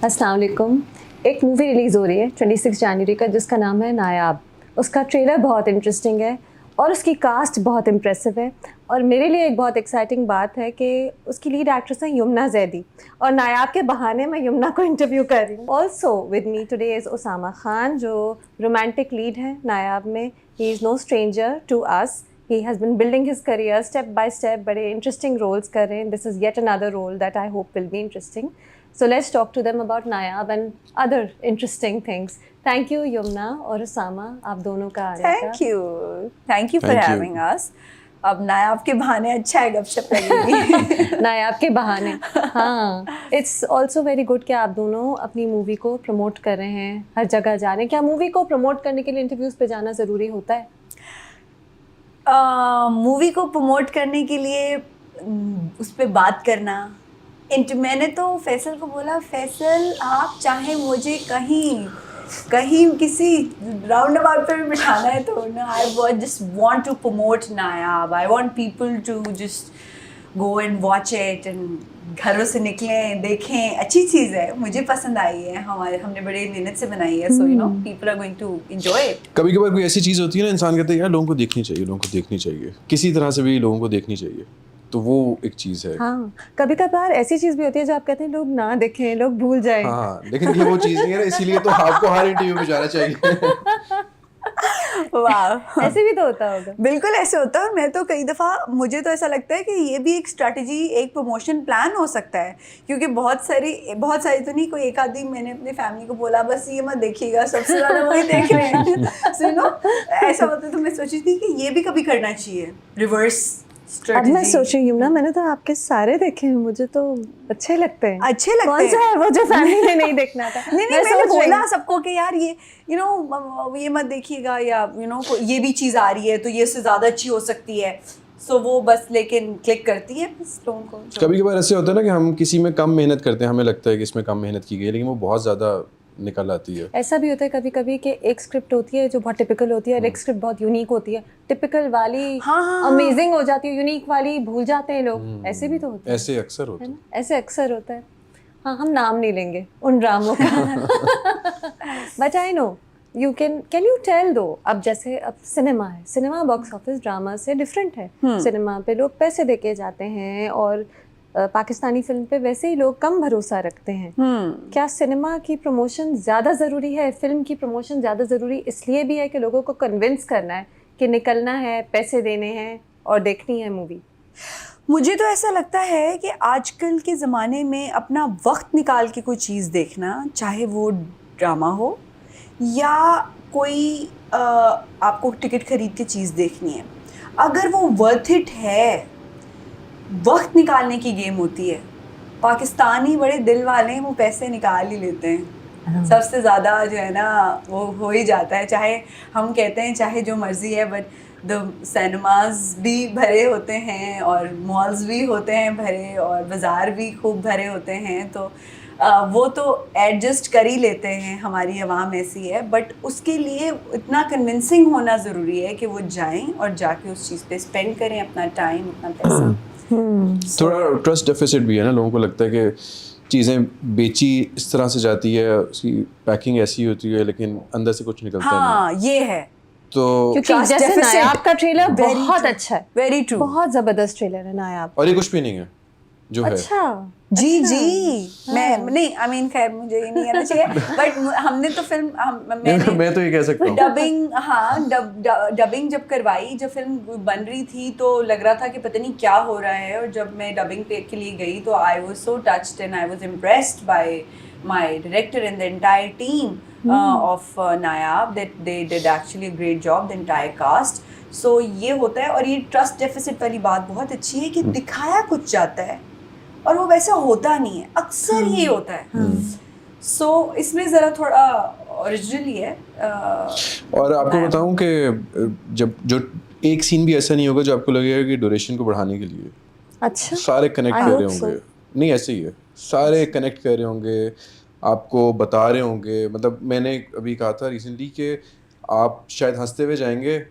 अस्सलाम वालेकुम। एक मूवी रिलीज़ हो रही है 26 जनवरी का जिसका नाम है नायाब। उसका ट्रेलर बहुत इंटरेस्टिंग है और उसकी कास्ट बहुत इम्प्रेसिव है और मेरे लिए एक बहुत एक्साइटिंग बात है कि उसकी लीड एक्ट्रेस है यमुना ज़ैदी और नायाब के बहाने मैं यमुना को इंटरव्यू कर रही हूँ। Also with me today is Usama Khan जो रोमांटिक लीड है नायाब में। He is no stranger to us. He has been building his career step by step. बड़े interesting roles कर रहे हैं. This is yet another role that I hope will be interesting. So let's talk to them about Nayab and other interesting things. Thank you Yumna और Usama आप दोनों का आने का. Thank you for Thank you. having us. अब नायाब के बहाने अच्छा है गपशप लगेगी. नायाब के बहाने. हाँ. It's also very good कि आप दोनों अपनी मूवी को प्रमोट कर रहे हैं हर जगह जा रहे हैं. क्या मूवी को प्रमोट करने के लिए इंटरव्यूज पे जाना ज़रूरी होता है? मूवी को प्रमोट करने के लिए उस पर बात करना. मैंने तो फैसल को बोला, फैसल आप चाहे मुझे कहीं किसी राउंड अबाउट पे भी बिठाना है तो ना, I just want to promote Nayaab. I want people to just go and watch it and घरों से निकलें, देखें. अच्छी चीज़ है, मुझे पसंद आई है. हमने बड़े मेहनत से बनाई है. So you know people are going to enjoy it. कभी कभार कोई ऐसी चीज़ होती है ना, इंसान कहते हैं यार लोगों को देखनी चाहिए, लोगों को देखनी चाहिए, किसी तरह से भी लोगों को देखनी चाहिए. तो वो एक चीज़ है. हाँ. कभी कभार ऐसी चीज़ भी होती है जो आप कहते हैं लोग ना देखें, लोग भूल जाएं. हाँ, लेकिन ये वो चीज़ नहीं है ना, इसीलिए तो आपको हर इंटरव्यू में जाना चाहिए. वाह, ऐसे भी तो होता होगा. बिल्कुल ऐसे होता है. और मैं तो कई दफ़ा, मुझे तो ऐसा लगता है कि ये भी एक स्ट्रैटेजी, एक प्रमोशन प्लान हो सकता है. क्योंकि बहुत सारी तो नहीं, कोई एक आदमी, मैंने अपनी फैमिली को बोला बस ये मत देखिएगा, सबसे ज़्यादा वही देख रहे हैं. सो यू नो ऐसा होता है. तो मैं सोची थी कि ये भी कभी करना चाहिए, रिवर्स अब मैं सोच रही हूँ ना, मैंने तो आपके सारे देखे हैं, मुझे तो अच्छे लगते हैं. कौन सा है वो जो फैमिली ने नहीं देखना था? नहीं मैंने बोला सबको कि यार ये यू नो ये मत देखिएगा, या यू नो ये भी चीज़ आ रही है तो ये इससे ज़्यादा अच्छी हो सकती है. सो वो बस लेकिन क्लिक करती है बस लोगों को. कभी कभार ऐसे होता है ना कि हम किसी में कम मेहनत करते हैं, हमें लगता है कि इसमें कम मेहनत की गई है, लेकिन वो बहुत ज़्यादा निकल आती है. ऐसा भी होता है कभी कभी कि एक स्क्रिप्ट होती है जो बहुत टिपिकल होती है और एक स्क्रिप्ट बहुत यूनिक होती है. टिपिकल वाली अमेजिंग हो जाती है, यूनिक वाली भूल जाते हैं लोग. ऐसे भी तो होते हैं. ऐसे अक्सर होता है. ऐसे अक्सर होता है. हाँ, हम नाम नहीं लेंगे उन ड्रामों का. But I know you can you tell though. अब जैसे अब सिनेमा है, सिनेमा बॉक्स ऑफिस ड्रामा से डिफरेंट है. सिनेमा पे लोग पैसे देके जाते हैं और पाकिस्तानी फिल्म पे वैसे ही लोग कम भरोसा रखते हैं. क्या सिनेमा की प्रमोशन ज़्यादा ज़रूरी है, फिल्म की प्रमोशन ज़्यादा ज़रूरी इसलिए भी है कि लोगों को कन्विंस करना है कि निकलना है, पैसे देने हैं और देखनी है मूवी? मुझे तो ऐसा लगता है कि आजकल के ज़माने में अपना वक्त निकाल के कोई चीज़ देखना, चाहे वो ड्रामा हो या कोई आपको टिकट खरीद के चीज़ देखनी है, अगर वो वर्थ इट है, वक्त निकालने की गेम होती है. पाकिस्तानी बड़े दिल वाले हैं, वो पैसे निकाल ही लेते हैं. सबसे ज़्यादा जो है ना वो हो ही जाता है. चाहे हम कहते हैं चाहे जो मर्ज़ी है, बट द सिनेमाज भी भरे होते हैं और मॉल्स भी होते हैं भरे और बाज़ार भी खूब भरे होते हैं. तो वो तो एडजस्ट कर ही लेते हैं, हमारी आवाम ऐसी है. बट उसके लिए इतना कन्विंसिंग होना ज़रूरी है कि वो जाएं और जाके उस चीज़ पे स्पेंड करें अपना टाइम, अपना पैसा. थोड़ा ट्रस्ट डेफिसिट भी है ना, लोगों को लगता है कि चीज़ें बेची इस तरह से जाती है, उसकी पैकिंग ऐसी होती है लेकिन अंदर से कुछ निकलता नहीं. हाँ, ये है. तो क्योंकि जैसे नायाब का ट्रेलर बहुत अच्छा है, वेरी ट्रू, बहुत ज़बरदस्त ट्रेलर है नायाब. और ये कुछ भी नहीं है जो है. अच्छा जी. मैं नहीं, आई मीन खैर मुझे ये नहीं कहना चाहिए, बट हमने तो फिल्म मैं तो ये कह सकता हूँ डबिंग, हाँ डबिंग जब करवाई, जब फिल्म बन रही थी तो लग रहा था कि पता नहीं क्या हो रहा है. और जब मैं डबिंग के लिए गई तो I was so touched and I was impressed by my director and the entire team of Nayab, that they did actually a great job, the entire cast. So ये होता है. और ये ट्रस्ट डेफिसिट वाली बात बहुत अच्छी है कि दिखाया कुछ जाता है और वो वैसा होता नहीं है, अक्सर ये होता है. सो इसमें ज़रा थोड़ा ओरिजिनली है. और आपको बताऊं कि जब जो एक सीन भी ऐसा नहीं होगा जो आपको लगेगा कि ड्यूरेशन को बढ़ाने के लिए. अच्छा. सारे कनेक्ट कर रहे होंगे. नहीं, ऐसे ही है, सारे कनेक्ट कर रहे होंगे, आपको बता रहे होंगे. मतलब मैंने अभी कहा था रिसेंटली कि आप शायद हंसते हुए जाएंगे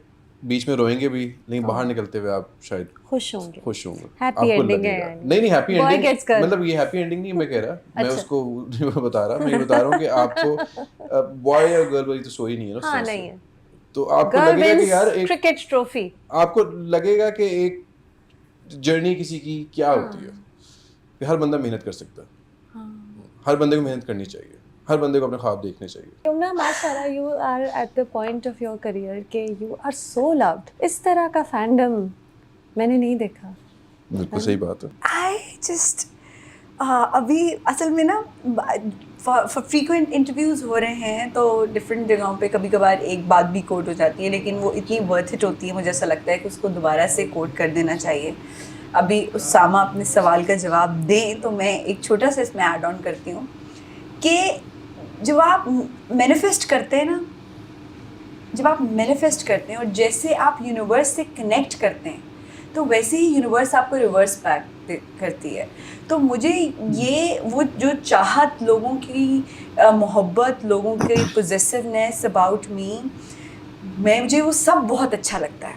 बीच में रोएंगे भी, लेकिन बाहर निकलते हुए आप शायद खुश होंगे। खुश होंगे। Happy आपको ending है लगेगा। यानी। नहीं happy Boy ending gets girl। मतलब ये हैप्पी एंडिंग नहीं मैं कह रहा, मैं अच्छा। उसको नहीं बता रहा, मैं ये बता रहा हूँ कि आपको बॉय या गर्ल वाली तो सोई नहीं है ना उस हाँ तरह से। नहीं है। तो आपको गर्ल लगेगा कि यार विंस एक क्रिकेट ट्रॉफी। आपको लगेगा कि एक जर्नी किसी की क्या होती है कि हर बंदा मेहनत कर सकता है, हर बंदे को मेहनत करनी चाहिए, हर बंदे को अपने ख्वाब देखने चाहिए। यमुना माशाल्लाह you are at the point of your career के यू आर सो लव्ड। इस तरह का फैंडम मैंने नहीं देखा। बिल्कुल सही बात है। आई जस्ट अभी असल में ना फ्रीक्वेंट इंटरव्यूज़ हो रहे हैं तो डिफरेंट जगहों पे कभी कभार एक बात भी कोट हो जाती है, लेकिन वो इतनी वर्थ इट होती है, मुझे ऐसा लगता है कि उसको दोबारा से कोट कर देना चाहिए। अभी उसामा अपने सवाल का जवाब दें तो मैं एक छोटा सा इसमें ऐड ऑन करती हूँ कि जब आप मैनिफेस्ट करते हैं ना, जब आप मैनिफेस्ट करते हैं और जैसे आप यूनिवर्स से कनेक्ट करते हैं तो वैसे ही यूनिवर्स आपको रिवर्स बैक करती है। तो मुझे ये वो जो चाहत, लोगों की मोहब्बत, लोगों की पोजेसिवनेस अबाउट मी, मुझे वो सब बहुत अच्छा लगता है।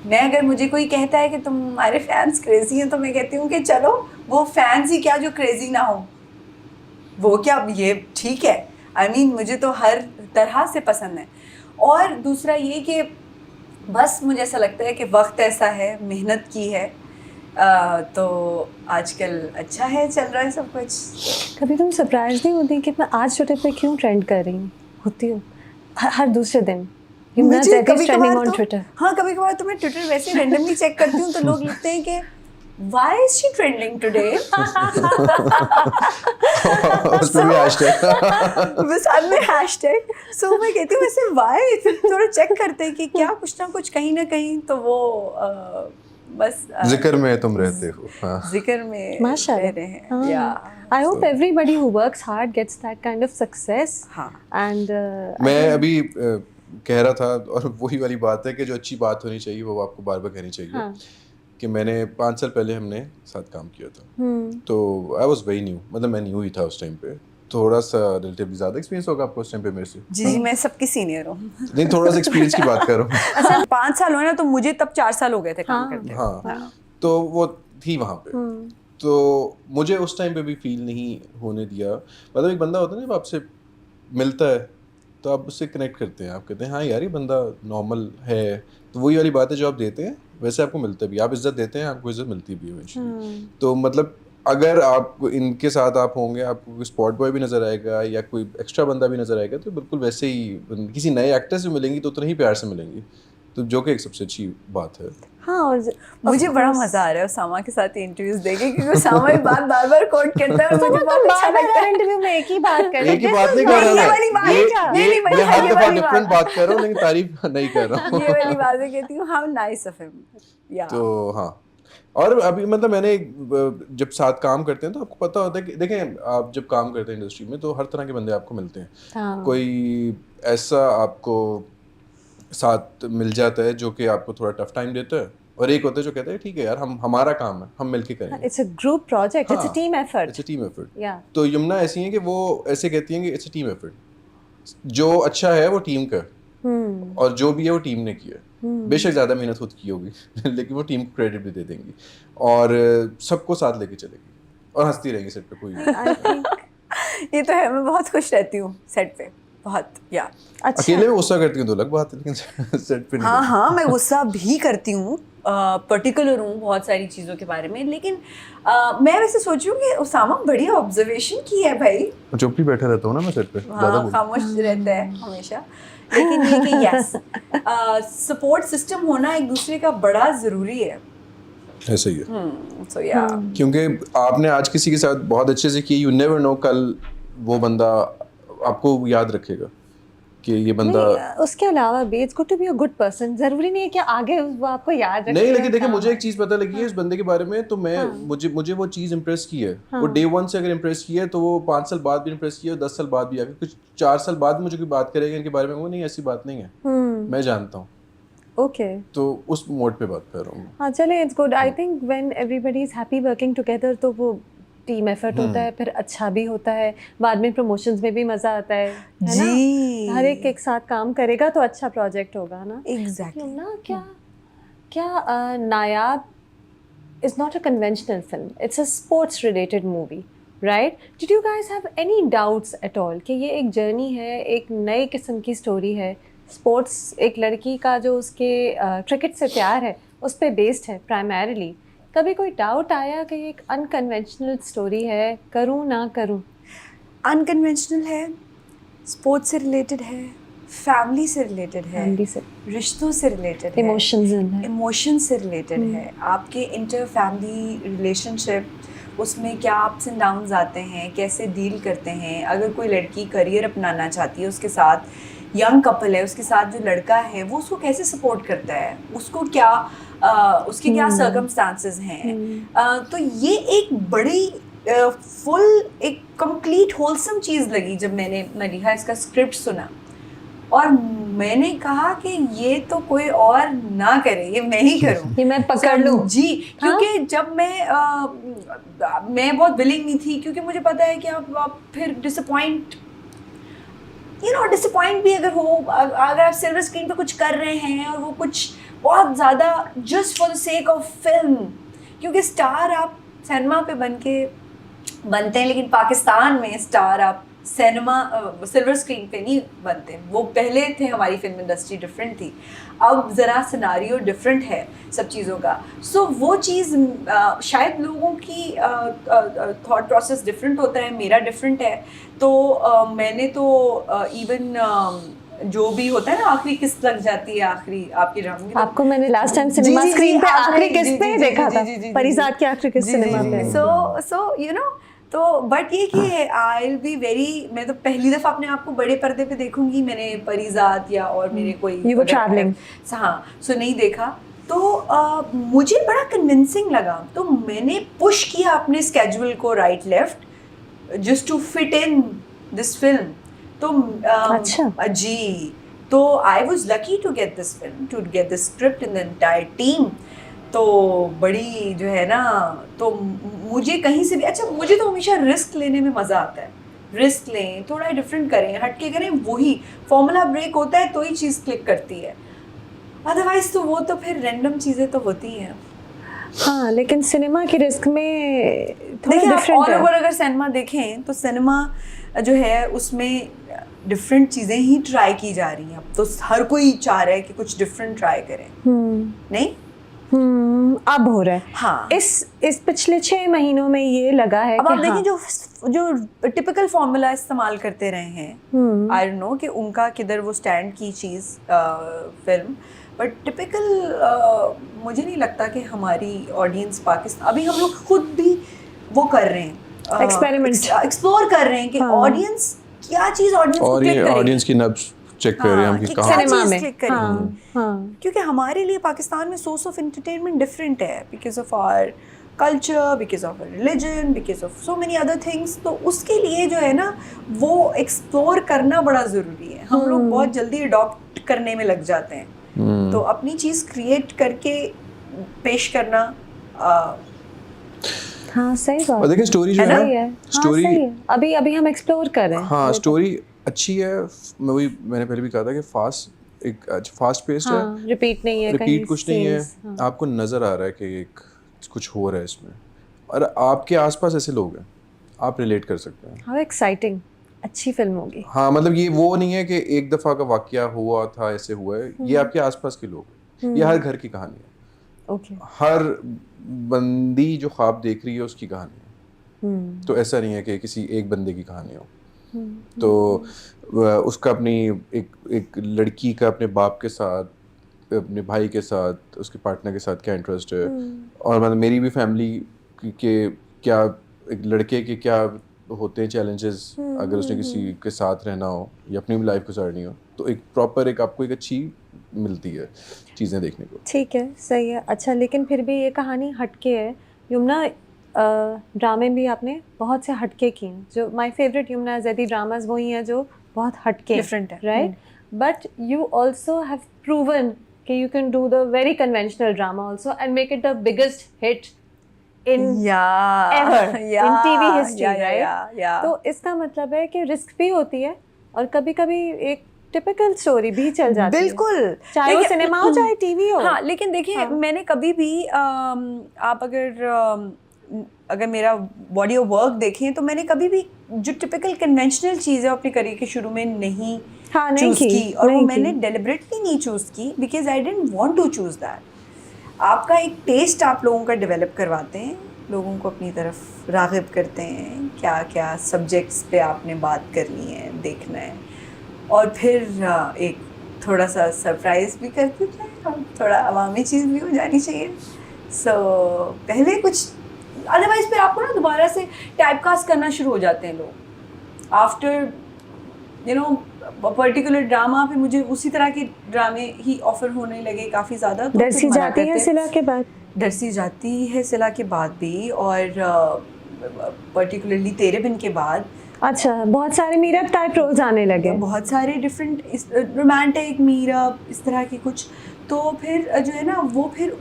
मैं अगर मुझे कोई कहता है कि तुम्हारे फैंस क्रेजी हैं तो मैं कहती हूँ कि चलो वो फैंस ही क्या जो क्रेजी ना हो, वो क्या ये ठीक है। आई मीन मुझे तो हर तरह से पसंद है। और दूसरा ये कि बस मुझे ऐसा लगता है कि वक्त ऐसा है, मेहनत की है, तो आजकल अच्छा है, चल रहा है सब कुछ। कभी तुम सरप्राइज नहीं होती कि मैं आज ट्विटर पे क्यों ट्रेंड कर रही हूँ? होती हूँ हर दूसरे दिन। यमुना मुझे ज़ैदी is कभी trending कभार on तो Twitter। हाँ, कभी कभार तो मैं ट्विटर वैसे रैंडमली चेक करती हूँ तो लोग लिखते हैं कि why is she trending today? उस पे भी हैशटैग बस अब में हैशटैग। सो मैं कहती हूँ वैसे why, थोड़ा चेक करते हैं कि क्या कुछ ना कुछ कहीं ना कहीं तो वो बस जिक्र में तुम रहते हो। हाँ जिक्र में रह माशाल्लाह। रहे हैं। हाँ। या I hope everybody who works hard gets that kind of success. हाँ। And मैं अभी कह रहा था, और वही वाली बात है कि जो अच्छी बात होनी चाहिए वो आपको बार बार कहनी चाहिए। हाँ। कि मैंने 5 साल पहले हमने साथ काम किया था, तो आई वॉज वेरी न्यू, मतलब मैं न्यू ही था उस टाइम पे। थोड़ा सा रिलेटिवली ज़्यादा एक्सपीरियंस होगा आपको उस टाइम पे मेरे से। जी मैं सबकी सीनियर हूँ। नहीं, थोड़ा सा एक्सपीरियंस की बात कर रहा हूँ। अच्छा 5 साल हुए ना, तो मुझे तब 4 साल हो गए थे काम करते। हाँ, तो वो थी वहाँ पे, तो मुझे उस टाइम पे भी फील नहीं होने दिया। मतलब एक बंदा होता है ना, जब आपसे मिलता है तो आप उससे कनेक्ट करते हैं, आप कहते हैं हाँ यार ये बंदा नॉर्मल है। तो वही वाली बात है, जो आप देते हैं वैसे आपको मिलता भी, आप इज्जत देते हैं आपको इज्जत मिलती भी इवेंचुअली। तो मतलब अगर आप इनके साथ आप होंगे, आपको कोई स्पॉट बॉय भी नज़र आएगा या कोई एक्स्ट्रा बंदा भी नज़र आएगा, तो बिल्कुल वैसे ही किसी नए एक्टर से मिलेंगी तो उतना ही प्यार से मिलेंगी, तो जो कि एक सबसे अच्छी बात है। हाँ, और मुझे बड़ा मजा आ रहा है उसामा के साथ इंटरव्यूज देखे, क्योंकि उसामा एक बात बार बार कोट करता है और मुझे बहुत अच्छा लगता है। इंटरव्यू में एक ही बात कर रहे एक ही बात नहीं कर रहा ये वाली बात है क्या? मैं, नहीं, मैं हर ये दफा वाली डिफरेंट बात। बात कर रहा हूँ, लेकिन तारीफ नहीं कर रहा हूँ। ये वाली बात है, कहती हूँ हाउ नाइस ऑफ हिम। या तो हाँ, और अभी मतलब मैंने जब साथ काम करते हैं तो आपको पता होता है कि देखें, आप जब काम करते हैं इंडस्ट्री में तो हर तरह के बंदे आपको मिलते हैं। हाँ। कोई ऐसा आपको साथ मिल जाता है जो कि आपको थोड़ा टफ टाइम देता है, और एक होता है जो कहता है ठीक है यार, हमारा काम है, हम मिलके करेंगे। It's a group project, it's a team effort. It's a team effort. या तो यमुना ऐसी है कि वो ऐसे कहती हैं कि इट्स अ टीम एफर्ट, जो अच्छा है वो टीम का, और जो भी है वो टीम ने किया। बेशक ज़्यादा मेहनत खुद की होगी लेकिन वो टीम को क्रेडिट भी दे देंगी, और सबको साथ लेके चलेगी, और हंसती रहेगी सेट पे। कोई आई थिंक ये तो है, मैं बहुत खुश रहती हूँ सेट पे, बहुत। या अच्छा। अकेले में गुस्सा करती हूँ तो अलग बात है, लेकिन सेट पे नहीं हाँ करती। हाँ, मैं गुस्सा भी करती हूँ, पर्टिकुलर हूँ बहुत सारी चीज़ों के बारे में, लेकिन मैं वैसे सोच रही हूँ कि उसामा बढ़िया ऑब्जर्वेशन की है भाई। चुप ही बैठा रहता हूँ ना मैं सेट पे, ज़्यादा हाँ, खामोश रहता है हमेशा, लेकिन ये कि यस, सपोर्ट सिस्टम होना एक दूसरे का बड़ा ज़रूरी है। ऐसा ही है। सो या क्योंकि आपने आज किसी के साथ बहुत अच्छे से किया, यू नेवर नो कल वो बंदा आपको याद रखेगा कि ये बंदा। उसके अलावा भी it's good to be a good person. जरूरी नहीं है कि आगे वो आपको याद रखे। नहीं, लेकिन देखिए मुझे एक चीज़ पता लगी है इस बंदे के बारे में, तो मैं मुझे वो चीज़ इम्प्रेस की है। वो डे 1 से अगर इम्प्रेस की है तो वो 5 साल बाद भी इम्प्रेस की है, 10 साल बाद भी, अगर कुछ 4 साल बाद मुझे कोई बात करेगा इनके बारे में, वो नहीं ऐसी बात नहीं है, मैं जानता हूँ। ओके, तो उस मोड पे बात कर रहा हूँ। हाँ चले, it's good. I think when everybody is happy working together तो वो टीम एफर्ट होता है, फिर अच्छा भी होता है, बाद में प्रमोशंस में भी मज़ा आता है जी। ना? हर एक साथ काम करेगा तो अच्छा प्रोजेक्ट होगा ना। एग्जैक्टली। ना क्या नायाब is not a conventional film. It's a sports related movie, right? Did you guys have any doubts at all कि ये एक जर्नी है, एक नए किस्म की स्टोरी है, स्पोर्ट्स, एक लड़की का जो उसके क्रिकेट से प्यार है उस पे बेस्ड है प्राइमरीली? कभी कोई डाउट आया कि ये एक अनकन्वेंशनल स्टोरी है, करूँ ना करूँ? अनकन्वेंशनल है, स्पोर्ट्स से रिलेटेड है, फैमिली से रिलेटेड है, फैमिली से, रिश्तों से रिलेटेड है, इमोशंस है, इमोशन से रिलेटेड है, आपके इंटर फैमिली रिलेशनशिप, उसमें क्या अप्स एंड डाउन्स आते हैं, कैसे डील करते हैं। अगर कोई लड़की करियर अपनाना चाहती है, उसके साथ यंग कपल है, उसके साथ जो लड़का है वो उसको कैसे सपोर्ट करता है, उसको क्या उसके क्या सर्कमस्टांसेस हैं। तो ये एक बड़ी फुल एक कंप्लीट होलसम चीज़ लगी जब मैंने मलिहा इसका स्क्रिप्ट सुना, और मैंने कहा कि ये तो कोई और ना करे, ये मैं ही करूं, ये मैं पकड़ लूं। जी, क्योंकि जब मैं बहुत विलिंग नहीं थी, क्योंकि मुझे पता है कि आप फिर डिसअपॉइंट भी अगर हो, अगर आप सिल्वर स्क्रीन पे कुछ कर रहे हैं और वो कुछ बहुत ज़्यादा just for the sake of film, क्योंकि स्टार आप सिनेमा पे बनते हैं, लेकिन पाकिस्तान में स्टार आप सिनेमा सिल्वर स्क्रीन पे नहीं बनते। वो पहले थे, हमारी फिल्म इंडस्ट्री डिफरेंट थी, अब ज़रा सिनारियो डिफरेंट है सब चीज़ों का। सो वो चीज़ शायद लोगों की थॉट प्रोसेस डिफरेंट होता है, मेरा डिफरेंट है। तो मैंने तो इवन जो भी होता है ना, आखिरी किस्त लग जाती है आखिरी आपके ड्रामे की। आपको मैंने लास्ट टाइम सिनेमा स्क्रीन पे आखिरी किस्त पे देखा था, परिजात की आखिरी किस्त सिनेमा पे। सो यू नो, तो बट ये कि आई विल बी वेरी, मैं तो पहली दफ़ा अपने आप को बड़े पर्दे पे देखूंगी, मैंने परिजात या और मेरे कोई You were traveling. हाँ, सो नहीं देखा। तो मुझे बड़ा कन्विंसिंग लगा, तो मैंने पुश किया अपने स्केड्यूल को right left just to fit in this film. तो अच्छा। जी, तो I was lucky to get this film, to get this script in the entire team. तो बड़ी जो है ना, तो मुझे कहीं से भी, अच्छा मुझे तो हमेशा रिस्क लेने में मज़ा आता है, रिस्क लें, थोड़ा डिफरेंट करें, हटके करें, वही फॉर्मूला ब्रेक होता है तो ही चीज़ क्लिक करती है, अदरवाइज तो वो तो फिर रैंडम चीज़ें तो होती हैं। हाँ, लेकिन सिनेमा के रिस्क में थोड़ा देखिए, आप डिफरेंट ऑल है। ओवर अगर सिनेमा देखें तो सिनेमा जो है उसमें डिफरेंट चीज़ें ही ट्राई की जा रही हैं। अब तो हर कोई चाह रहा है कि कुछ डिफरेंट ट्राई करें, नहीं? अब हो रहा है। हाँ, इस पिछले 6 महीनों में ये लगा है अब कि आप हाँ, देखें जो टिपिकल फॉर्मूला इस्तेमाल करते रहे हैं, आई डोंट नो कि उनका किधर वो स्टैंड की चीज़ फिल्म, बट टिपिकल मुझे नहीं लगता कि हमारी ऑडियंस पाकिस्तान, अभी हम लोग खुद भी वो कर रहे हैं, एक्सप्लोर कर रहे हैं कि ऑडियंस क्या चीज़ ऑडियंस को क्लिक करेगी, ऑडियंस की नब्ज चेक कर रहे हैं हम कि कहाँ सिनेमा में क्लिक करेगी। क्योंकि हमारे लिए पाकिस्तान में सोर्स ऑफ एंटरटेनमेंट डिफरेंट है, because of our culture, because of religion, because of so many other things. तो उसके लिए जो है ना, वो एक्सप्लोर करना बड़ा ज़रूरी है। हम लोग बहुत जल्दी अडॉप्ट करने में लग जाते हैं, तो अपनी चीज़ क्रिएट करके पेश करना हाँ, सही बात। और देखिए स्टोरी जो है ना, स्टोरी अभी हम एक्सप्लोर कर रहे हैं। हाँ, स्टोरी अच्छी है। मैंने पहले भी कहा था कि फास्ट पेस्ड है, रिपीट नहीं है, रिपीट कुछ नहीं है, आपको नज़र आ रहा है कि एक कुछ हो रहा है इसमें, और आपके आसपास ऐसे लोग हैं, आप रिलेट कर सकते हैं। हाउ एक्साइटिंग, अच्छी फिल्म होगी। हाँ, मतलब ये वो नहीं है कि एक दफ़ा का वाकया हुआ था ऐसे हुआ है, ये आपके आसपास के लोग हैं, ये हर घर की कहानी है। ओके। हर बंदी जो ख्वाब देख रही है उसकी कहानी है, तो ऐसा नहीं है कि किसी एक बंदे की कहानी हो। तो उसका अपनी एक लड़की का अपने बाप के साथ, अपने भाई के साथ, उसके पार्टनर के साथ क्या इंटरेस्ट है, और मतलब मेरी भी फैमिली के क्या, एक लड़के के क्या होते हैं चैलेंजेस अगर उसने किसी के साथ रहना हो या अपनी भी लाइफ गुजारनी हो, तो एक प्रॉपर एक आपको एक अच्छी मिलती है चीज़ें देखने को। ठीक है, सही है। अच्छा, लेकिन फिर भी ये कहानी हटके है। यमुना, ड्रामे भी आपने बहुत से हटके किए हैं। जो my favourite Yumna Zaidi dramas वही हैं जो बहुत हटके डिफरेंट है, right? But you also have proven कि you can do the very conventional drama also and make it the biggest hit in ever in TV history, right? तो इसका मतलब है कि रिस्क भी होती है और कभी-कभी एक टिपिकल स्टोरी भी चल जाती है। बिल्कुल, चाहे वो सिनेमा हो चाहे टीवी हो। हाँ, लेकिन देखिए मैंने कभी भी आप अगर मेरा बॉडी ऑफ वर्क देखें तो मैंने कभी भी जो टिपिकल कन्वेंशनल चीज़ है अपनी करियर के शुरू में नहीं चूज़ की, और वो मैंने डेलिबरेटली नहीं चूज़ की because I didn't want to choose that. आपका एक टेस्ट आप लोगों का डेवलप करवाते हैं, लोगों को अपनी तरफ राग़िब करते हैं, क्या क्या सब्जेक्ट्स पे आपने बात करनी है, देखना है, और फिर एक थोड़ा सा सरप्राइज़ भी कर देते हैं हम, थोड़ा अवामी चीज़ भी हो जानी चाहिए। सो पहले कुछ, अदरवाइज फिर आपको ना दोबारा से टाइपकास्ट करना शुरू हो जाते हैं लोग after you know particular drama पे। मुझे उसी तरह के ड्रामे ही ऑफर होने लगे काफ़ी ज़्यादा। तो डरसी जाती है सिला के बाद, डरसी जाती है सिला के बाद भी, और पर्टिकुलरली तेरे बिन के बाद। अच्छा, बहुत सारे मीरअप टाइप रोल्स आने लगे, बहुत सारे डिफरेंट रोमांटिक मीरअप इस तरह के कुछ। तो फिर जो है ना वो फिर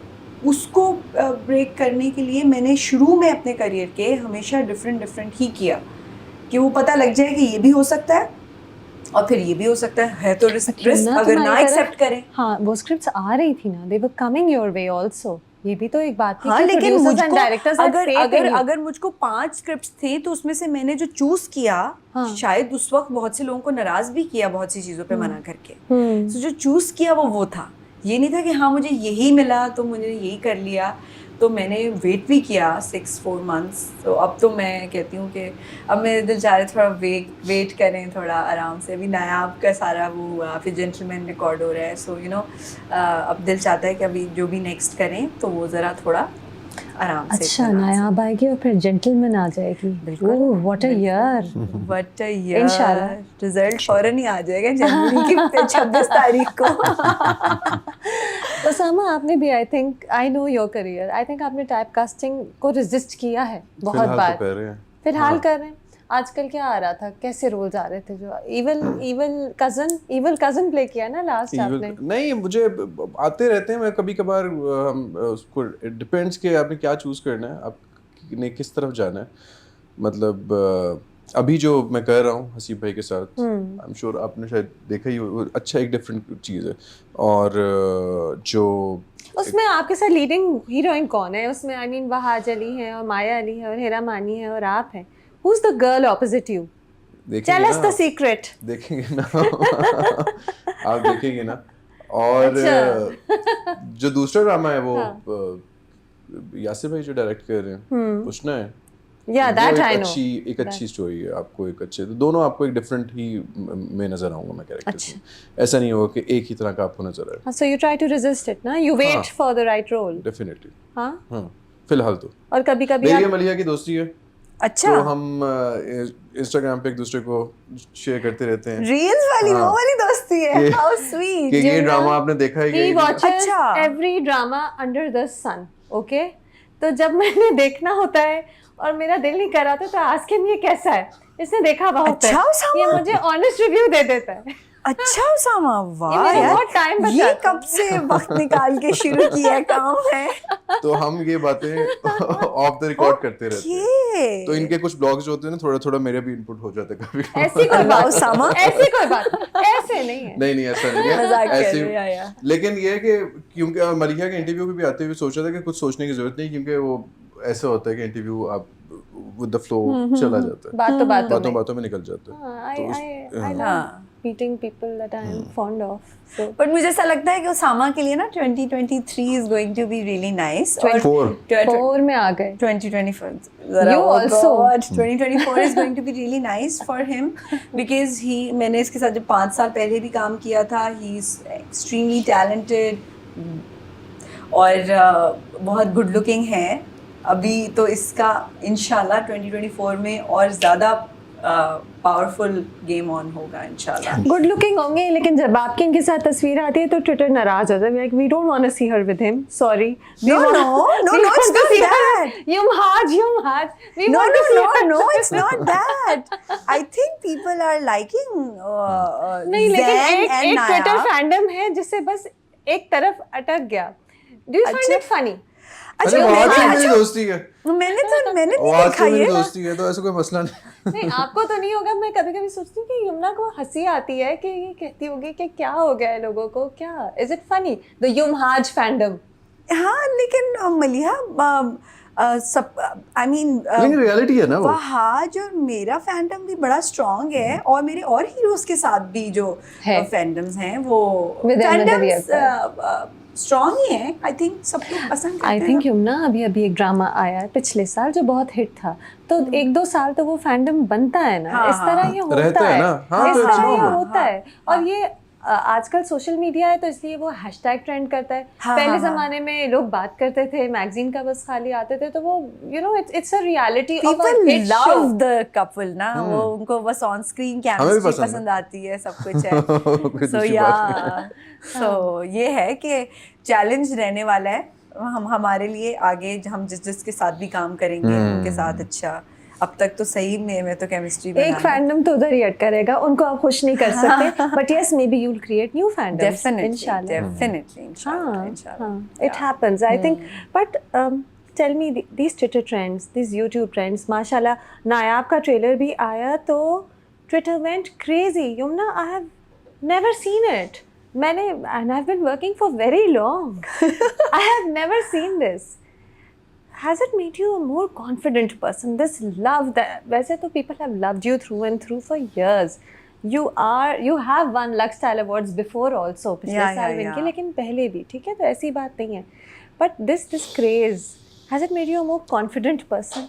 उसको ब्रेक करने के लिए मैंने शुरू में अपने करियर के हमेशा डिफरेंट ही किया कि वो पता लग जाए कि ये भी हो सकता है और फिर ये भी हो सकता है तो रिस्क अगर ना एक्सेप्ट करें। हाँ, वो स्क्रिप्ट्स आ रही थी ना, they were coming your way also, ये भी तो एक बात थी। हाँ, लेकिन मुझको अगर अगर मुझको 5 स्क्रिप्ट्स थी तो उसमें से मैंने जो चूज किया, शायद उस वक्त बहुत से लोगों को नाराज भी किया बहुत सी चीज़ों पे मना करके। तो जो चूज किया वो था, ये नहीं था कि हाँ मुझे यही मिला तो मुझे यही कर लिया। तो मैंने वेट भी किया 6-4 मंथ्स। तो अब तो मैं कहती हूँ कि अब मेरे दिल चाह रहे थोड़ा वेट करें थोड़ा आराम से। अभी नायाब का सारा वो हुआ, फिर जेंटलमैन रिकॉर्ड हो रहा है, सो यू नो अब दिल चाहता है कि अभी जो भी नेक्स्ट करें तो वो ज़रा थोड़ा आराम से। अच्छा, नायाब आएगी और फिर जेंटलमैन आ जाएगी। बिल्कुल, what a year, what a year. इंशाल्लाह रिजल्ट फौरन ही आ जाएगा जनवरी की 26 तारीख को। ओसामा, आपने भी I know your career, I think आपने टाइप कास्टिंग को रेजिस्ट किया है बहुत बार। फिलहाल कर रहे हैं। आजकल क्या आ रहा था, कैसे रोल्स आ रहे थे? जो इविल कजन प्ले किया ना लास्ट आपने? नहीं, मुझे आते रहते हैं, मैं कभी कभार उसको डिपेंड्स कि आपने क्या चूज करना है, आपने किस तरफ जाना है। मतलब अभी जो मैं कर रहा हूँ हसीब भाई के साथ, आई एम श्योर आपने शायद देखा ही, अच्छा एक डिफरेंट चीज़ है। और जो उसमें आपके साथ लीडिंग हीरोइन कौन है उसमें? आई मीन वहाज अली है और माया अली है और हेरा मानी है और आप हैं। Who's the girl opposite you? Tell us the secret. देखेंगे ना आप देखेंगे ना। और जो दूसरा ड्रामा है वो यासिर भाई जो डायरेक्ट कर रहे हैं, पूछना है। Yeah, that I know. एक अच्छी स्टोरी है, आपको एक अच्छे, तो दोनों आपको एक डिफरेंट ही में नजर आऊंगा मैं कैरेक्टर्स में। ऐसा नहीं होगा कि एक ही तरह का आपको नजर आए। So you try to resist it, ना? You wait for the right role. Definitely. हाँ, फिलहाल तो। और कभी-कभी मेरी मलिया की दोस्ती है। अच्छा, तो हम इंस्टाग्राम पे एक दूसरे को शेयर करते रहते हैं। रील्स वाली वो वाली दोस्ती है। How sweet. कि ये ड्रामा आपने देखा है? He watches every drama under the sun. Okay? तो जब मैंने देखना होता है और मेरा दिल नहीं कर रहा था तो आस्क हिम ये कैसा है, इसने देखा बहुत है, ये मुझे ऑनेस्ट रिव्यू दे देता है। अच्छा उसामा, वाह यार, बहुत टाइम बचा, ये कब से वक्त निकाल के शुरू किया काम है। तो हम ये बातें ऑफ द रिकॉर्ड करते रहते हैं। तो इनके कुछ ब्लॉग्स जो होते हैं ना, थोड़ा थोड़ा मेरे भी इनपुट हो जाता है कभी। ऐसी कोई बात उसामा, ऐसी कोई बात ऐसे नहीं है। नहीं ऐसा नहीं है, ऐसे। लेकिन ये है कि क्योंकि मलिका के इंटरव्यू में भी आते हुए सोचा था कि कुछ सोचने की जरूरत नहीं, क्योंकि वो ऐसा होता है कि इंटरव्यू आप विद द फ्लो चला जाता है, बातों में निकल जाता है। Meeting people that I am fond of. So, but मुझे ऐसा लगता है कि उसामा के लिए ना 2023 is going to be really nice. 24 में आ गए। 2024. You also. 2024 is going to be really nice for him because मैंने इसके साथ जब 5 साल पहले भी काम किया था, he is extremely talented और बहुत good looking है। अभी तो इसका इंशाल्लाह 2024 में और ज़्यादा पावरफुल गेम ऑन होगा इंशाल्लाह। गुड लुकिंग होंगे, लेकिन जब आपकी इनके साथ तस्वीर आती है तो ट्विटर नाराज होता है, like we don't want to see her with him, sorry. No, it's not that. Yumhaj. No, it's not that. I think people are liking नहीं, लेकिन Zayn and एक Naya. ट्विटर फैंडम है जिससे बस एक तरफ अटक गया। Do you find it funny? अरे वहाँ से मेरी दोस्ती है, मैंने नहीं वहाँ देखा से मेरी ये। दोस्ती है, तो ऐसा कोई मसला नहीं। नहीं आपको तो नहीं होगा, मैं कभी कभी सोचती हूँ कि यमुना को हंसी आती है कि ये कहती होगी कि क्या हो गया है लोगों को, क्या इज इट फनी द युमहाज फैंडम। हाँ लेकिन मलिहा सब आई मीन लेकिन रियलिटी है ना वो। वहाज और मेरा फैंडम भी बड़ा स्ट्रांग है, और मेरे और हीरोज के साथ भी जो है। फैंडम्स हैं वो With another फैंडम्स स्ट्रांग ही है। आई थिंक सब लोग पसंद करते आई हैं। थिंक यमुना अभी एक ड्रामा आया है पिछले साल जो बहुत हिट था, तो 1-2 साल तो वो फैंडम बनता है ना, हाँ, इस तरह ये होता रहता है ना, हाँ, इस तो it's तरह ये normal। होता है। और ये आजकल सोशल मीडिया है तो इसलिए वो हैशटैग ट्रेंड करता है। हाँ, पहले हाँ, ज़माने में लोग बात करते थे, मैगजीन का बस खाली आते थे, तो वो you know it's a reality of a People hit show. love the couple ना, वो उनको बस ऑन स्क्रीन केमिस्ट्री पसंद है। पसंद आती है, सब कुछ है। कोई सो दूसरी या बात सो ये है कि चैलेंज रहने वाला है हम हमारे लिए आगे, हम जिसके साथ भी काम करेंगे उनके साथ अच्छा। अब तक तो सही में मैं तो केमिस्ट्री एक फैंडम तो उधर ही अटका रहेगा, उनको आप खुश नहीं कर सकते, but yes may be you will create new fandoms definitely इंशाल्लाह। It happens, I think. But tell me, these Twitter trends, these YouTube trends, माशाल्लाह, नायाब का ट्रेलर भी आया तो Twitter went crazy. Yumna, I have never seen it. And I've been working for very long. I have never seen this. Has it made you a more confident person? This love that, वैसे तो people have loved you through and through for years. You have won Lux Style Awards before also, पिछले साल win किए, लेकिन पहले भी, ठीक है, तो ऐसी बात नहीं है. But this craze, has it made you a more confident person?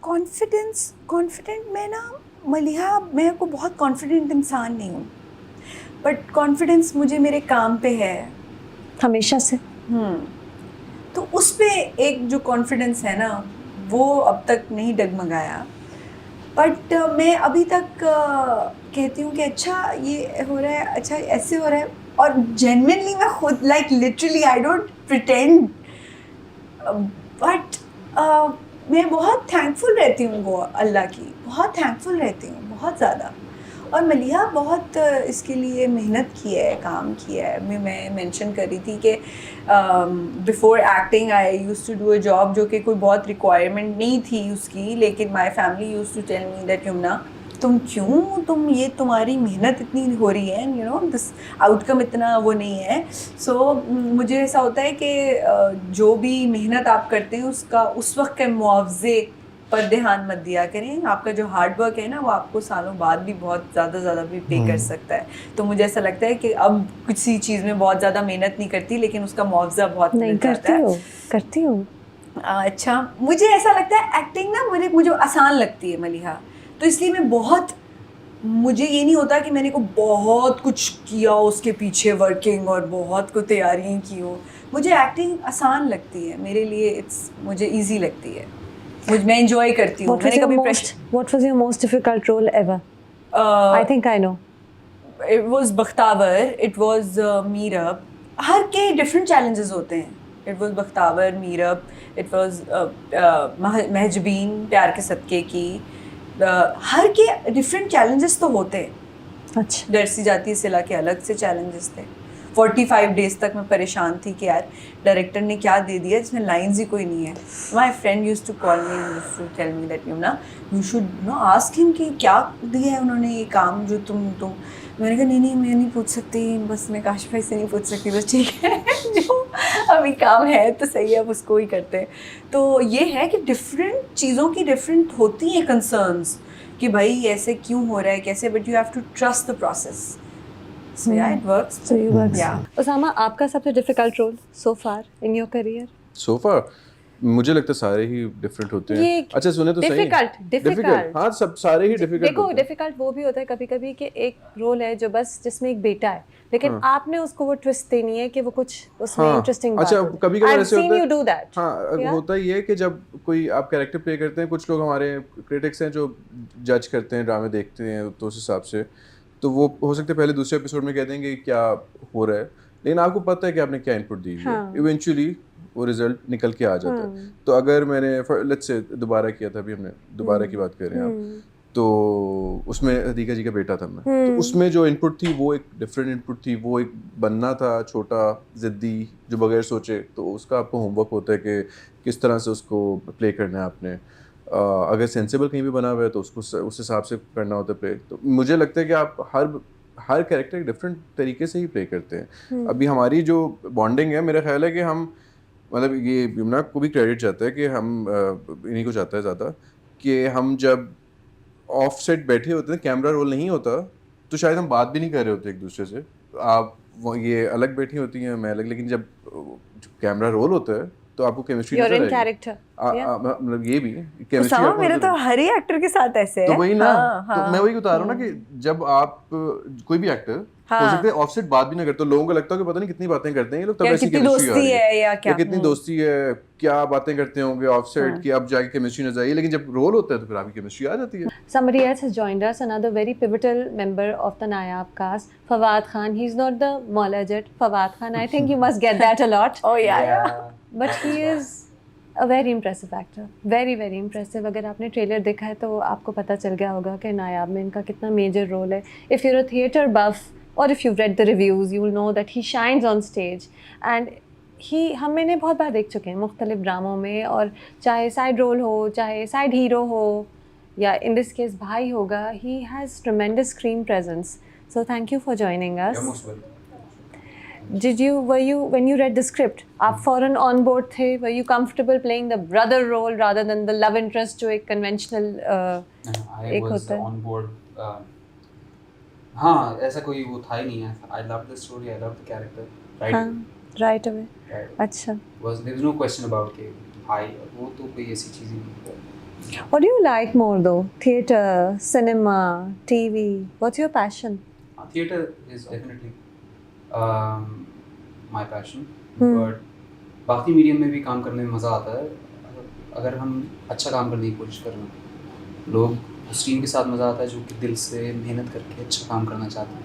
Confident मैं ना मलिहा, मैं को बहुत कॉन्फिडेंट इंसान नहीं हूँ, बट कॉन्फिडेंस मुझे मेरे काम पे है हमेशा से. तो उस पे एक जो कॉन्फिडेंस है ना वो अब तक नहीं डगमगाया, बट मैं अभी तक कहती हूँ कि अच्छा ये हो रहा है, अच्छा ऐसे हो रहा है, और जेन्युइनली मैं खुद like literally I don't pretend, but मैं बहुत थैंकफुल रहती हूँ वो अल्लाह की, बहुत थैंकफुल रहती हूँ बहुत ज़्यादा। और मलिहा बहुत इसके लिए मेहनत की है, काम किया है। मैं मेंशन कर रही थी कि before acting I used to do a job जो कि कोई बहुत रिक्वायरमेंट नहीं थी उसकी, लेकिन my family used to tell me that Yamuna तुम ये तुम्हारी मेहनत इतनी हो रही है, यू नो दिस आउटकम इतना वो नहीं है। सो मुझे ऐसा होता है कि जो भी मेहनत आप करते हैं उसका उस वक्त के मुआवजे पर ध्यान मत दिया करें। आपका जो हार्ड वर्क है ना वो आपको सालों बाद भी बहुत ज़्यादा भी पे कर सकता है। तो मुझे ऐसा लगता है कि अब किसी चीज़ में बहुत ज़्यादा मेहनत नहीं करती, लेकिन उसका मुआवजा बहुत मिल जाता है। करती हूँ। अच्छा, मुझे ऐसा लगता है एक्टिंग ना मुझे आसान लगती है मलिहा, तो इसलिए मैं मुझे ये नहीं होता कि मैंने को बहुत कुछ किया उसके पीछे वर्किंग और बहुत को तैयारियाँ की हो। मुझे एक्टिंग आसान लगती है, मेरे लिए मुझे ईजी लगती है, मैं एंजॉय करती हूँ। What was your most difficult role ever? I think I know. It was Bakhtawar, it was Meerab. हर के डिफरेंट चैलेंजेस होते हैं। It was Bakhtawar, Meerab, it was Mahjabeen, प्यार के सदके की। हर के डिफरेंट चैलेंजेस तो होते हैं। अच्छा। डर सी जाती सिला के अलग से चैलेंजेस थे। 45 डेज तक मैं परेशान थी कि यार डायरेक्टर ने क्या दे दिया जिसमें लाइंस ही कोई नहीं है। My friend used to call me, used to tell me that Yamuna you should know ask him कि क्या दिया है उन्होंने ये काम जो तुम मैंने कहा नहीं मैं नहीं पूछ सकती, बस मैं काश भाई से नहीं पूछ सकती, बस ठीक है जो अभी काम है तो सही है, अब उसको ही करते हैं। तो ये है कि डिफरेंट चीज़ों की डिफरेंट होती हैं कंसर्न्स कि भाई ऐसे क्यों हो रहा है कैसे, but you have to trust the process. So yeah, it works. So you works. Yeah. Usama, आपका सबसे difficult role so far in your career? So far, मुझे लगता है सारे ही डिफरेंट होते हैं। अच्छा सुने तो सही। difficult. हाँ सब सारे ही डिफिकल्ट। देखो डिफिकल्ट वो भी होता है कभी-कभी कि एक रोल है जो बस जिसमें एक बेटा है, लेकिन आपने उसको वो ट्विस्ट देनी है कि वो कुछ उसमें इंटरेस्टिंग बात। अच्छा कभी-कभी ऐसे होता है। you do that. हाँ होता ही है कि जब कोई आप कैरेक्टर प्ले करते हैं, कुछ लोग हमारे क्रिटिक्स हैं जो जज करते हैं, ड्रामे देखते हैं, तो उस हिसाब से तो वो हो सकता है पहले दूसरे एपिसोड में कह देंगे क्या हो रहा है, लेकिन आपको पता है कि आपने क्या इनपुट दी है, इवेंचुअली वो रिजल्ट निकल के आ जाता है। तो अगर मैंने लेट्स से दोबारा किया था, अभी हमने दोबारा की बात कर रहे हैं आप, तो उसमें हदीका जी का बेटा था मैं, तो उसमें जो इनपुट थी वो एक डिफरेंट इनपुट थी, वो एक बनना था छोटा ज़िद्दी जो बगैर सोचे, तो उसका आपको होमवर्क होता है कि किस तरह से उसको प्ले करना है आपने। अगर सेंसिबल कहीं भी बना हुआ है तो उसको उस हिसाब से करना होता है प्ले। तो मुझे लगता है कि आप हर कैरेक्टर एक डिफरेंट तरीके से ही प्ले करते हैं। अभी हमारी जो बॉन्डिंग है, मेरा ख्याल है कि हम मतलब ये यमुना को भी क्रेडिट जाता है कि हम इन्हीं को जाता है ज़्यादा, कि हम जब ऑफ सेट बैठे होते हैं, कैमरा रोल नहीं होता, तो शायद हम बात भी नहीं कर रहे होते एक दूसरे से। आप वो ये अलग बैठी होती हैं, मैं अलग, लेकिन जब कैमरा रोल होता है तो आपको केमिस्ट्री You're नजर in आएगी। character. Yeah. मतलब ये भी तो केमिस्ट्री समा आपको मेरा नजर तो हर ही एक्टर के साथ ऐसे है। तो वही ना, हाँ, तो मैं वही बता रहा हूँ ना कि जब आप कोई भी एक्टर हो हाँ। सकते हैं ऑफसेट बात भी ना करते, तो लोगों को लगता है कि पता नहीं कितनी बातें करते हैं ये लोग, तब या ऐसी कितनी केमिस्ट्री आ दोस्ती रही है या क्या। कितनी दोस्ती है, क्या बातें करते होंगे ऑफसेट कि अब जाके केमिस्ट्री नजर आई, लेकिन जब रोल होता है तो फिर आपकी केमिस्ट्री आ जाती है। Somebody else has joined us, another very pivotal member of the Nayab cast, Fawad Khan. He's not the Maulajat Fawad Khan. I think you must get that a lot. Oh yeah. But he is a very impressive actor. Very, very impressive. अगर आपने trailer देखा है तो आपको पता चल गया होगा कि नायाब में इनका कितना मेजर रोल है. If you're a theatre buff or if you've read the reviews, you will know that he shines on stage. And हम मैंने बहुत बार देख चुके हैं मुख्तलिफ ड्रामों में, और चाहे साइड रोल हो, चाहे साइड हीरो हो, या in this case भाई होगा, he has tremendous screen presence. So thank you for joining us. You're most welcome. Were you when you read the script, आप फौरन on board थे? Were you comfortable playing the brother role rather than the love interest जो एक conventional I एक was होता है? on board. हाँ, ऐसा कोई वो था ही नहीं है. I loved the story. I loved the character. Right. हाँ, right away. Right. अच्छा. There was no question about के भाई, वो तो कोई ऐसी चीज़ ही नहीं है. What do you like more though? Theatre, cinema, TV? What's your passion? Theatre is definitely my passion. But बाकी मीडियम में भी काम करने में मज़ा आता है. अगर हम अच्छा काम करने की कोशिश कर रहे हैं, लोग उस टीम के साथ मज़ा आता है जो कि दिल से मेहनत करके अच्छा काम करना चाहते हैं.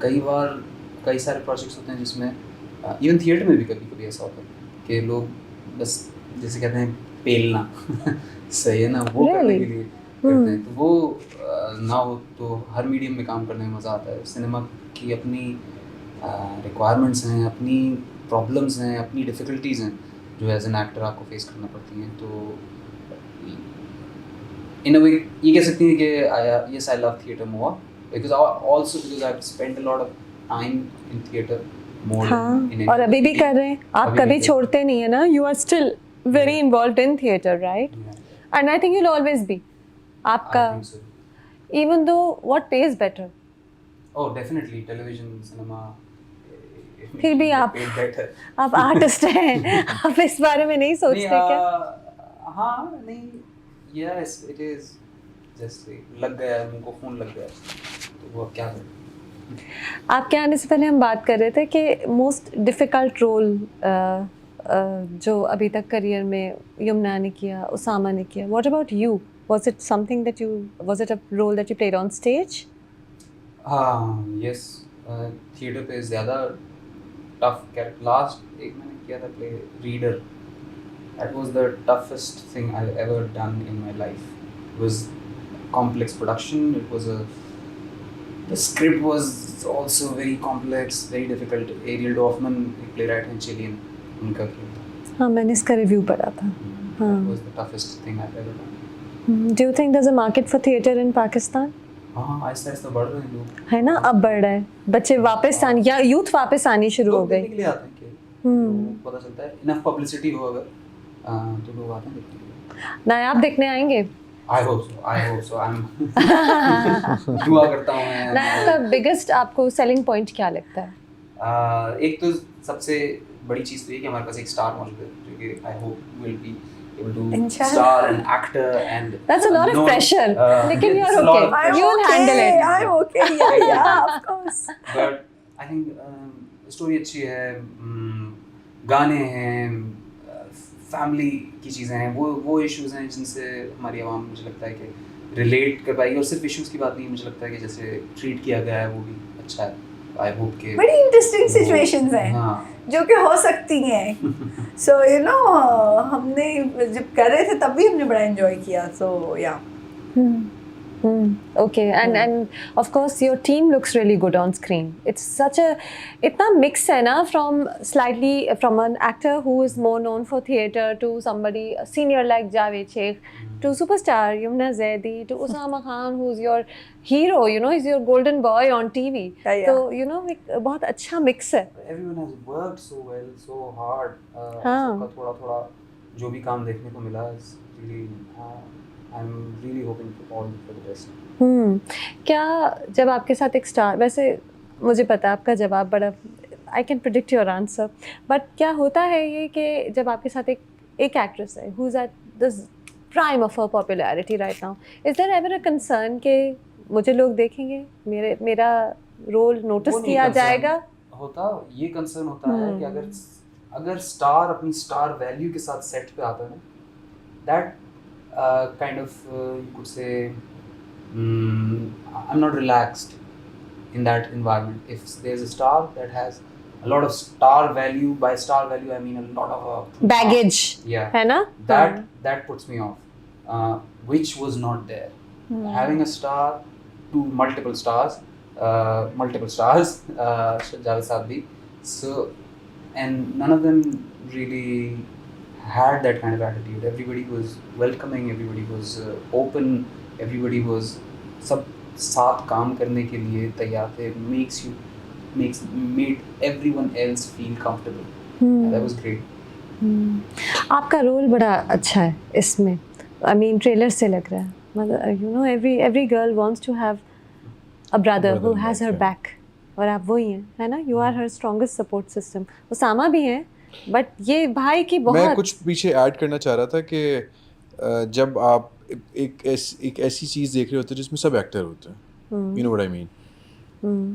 कई बार कई सारे प्रोजेक्ट्स होते हैं जिसमें इवन थिएटर में भी कभी कभी ऐसा होता है कि लोग बस जैसे कहते हैं पेलना सही है ना, वो करने के लिए करते हैं. तो वो ना हो तो हर मीडियम में काम करने में मज़ा आता है. सिनेमा की अपनी रिक्वायरमेंट्स हैं, अपनी प्रॉब्लम्स हैं, अपनी डिफ़िकल्टीज़ हैं जो एज एन एक्टर आपको फेस करना पड़ती हैं. तो इन अ वे ये कह सकती हैं कि yes I love theatre more because I've spent a lot of time in theatre more हाँ, in और अभी भी कर रहे हैं. आप अभी कभी भी छोड़ते नहीं है ना? You are still very involved in theatre, right? Yeah, And I think you'll always be. I आपका think so. even though what pays better? Oh definitely television cinema. फिर भी आप paid better. आप आर्टिस्ट हैं. आप इस बारे में नहीं सोचते क्या? हाँ नहीं, yes it is, जैसे लग गया मुंह को खून लग गया तो वो अब क्या करें. आपके आने से पहले हम बात कर रहे थे कि मोस्ट डिफ़िकल्ट रोल जो अभी तक करियर में यमुना ने किया, उसामा ने किया. What about you? Was it something that was it a role that you played on stage? हाँ yes, थिएटर पे ज़्यादा टफ कैरेक्टर. लास्ट एक मैंने किया था play reader. That was the toughest thing I've ever done in my life. It was complex production. The script was also very complex, very difficult. Ariel Dorfman, एक playwright हैं Chilean, उनका किया. हाँ, मैंने इसका रिव्यू पढ़ा था. That was the toughest thing I've ever done. Do you think there's a market for theatre in Pakistan? हाँ आहिस्ता आहिस्ता बढ़ रहे हैं लोग. है ना, अब बढ़ रहा है. बच्चे वापस आने या यूथ वापस आनी शुरू हो लोग गई. देखने के लिए आते हैं कि तो पता चलता है इनफ पब्लिसिटी हो अगर तो लोग आते हैं देखने के लिए. नायाब देखने आएंगे. I hope so. I'm दुआ करता हूँ मैं. नायाब का बिगेस्ट आपको सेलिंग पॉइंट क्या लगता है? एक तो सबसे बड़ी चीज़ तो ये कि हमारे पास एक स्टार मौजूद है जो कि I hope will be able to star and actor and That's a lot of pressure. लेकिन it's you're a lot okay. of pressure. You'll handle it. I'm okay. Yeah, of course. But I think story अच्छी है, गाने हैं, family की चीज़ें हैं, वो issues हैं जिनसे हमारी आवाम मुझे लगता है कि रिलेट कर पाएगी. और सिर्फ इश्यूज़ की बात नहीं, मुझे लगता है कि जैसे ट्रीट किया गया है वो भी अच्छा है. आई होप के बड़ी इंटरेस्टिंग सिचुएशंस हैं हाँ जो कि हो सकती हैं. सो यू नो हमने जब कर रहे थे तब भी हमने बड़ा एंजॉय किया. सो या Okay, and of course your team looks really good on screen. It's such a itna mix hai na from slightly from an actor who is more known for theatre to somebody senior like Javed Sheikh to superstar Yumna Zaidi to Usama Khan who's your hero, you know, he's your golden boy on TV. Yeah. So you know बहुत अच्छा mix है. Everyone has worked so well, so hard. हाँ. सबका थोड़ा जो भी काम देखने को मिला is really I'm really hoping for the best. क्या जब आपके साथ एक स्टार, वैसे मुझे पता है आपका जवाब बड़ा, I can predict your answer, but क्या होता है ये कि जब आपके साथ एक एक्ट्रेस है who is at the prime of her popularity right now, is there ever a concern कि मुझे लोग देखेंगे, मेरा रोल नोटिस किया जाएगा? होता ये कंसर्न होता है कि अगर स्टार अपनी स्टार वैल्यू के साथ सेट पे आता है, that kind of you could say I'm not relaxed in that environment. If there's a star that has a lot of star value, by star value I mean a lot of baggage, yeah, है ना, that puts me off, which was not there. Having a star to multiple stars, Javed Saab bhi, so and none of them really had that kind of attitude. Everybody was welcoming, everybody was open, everybody was सब साथ काम करने के लिए तैयार थे. Made everyone else feel comfortable. That was great. आपका role बड़ा अच्छा है इसमें, आई मीन ट्रेलर से लग रहा है, मतलब you know every girl wants to have a brother who has her back, और आप वही हैं, है ना, you are her strongest support system. Usama भी हैं, बट ये भाई की बहुत, मैं कुछ पीछे ऐड करना चाह रहा था कि जब आप एक ऐसी चीज़ देख रहे होते हैं जिसमें सब एक्टर होते हैं, you know what I mean,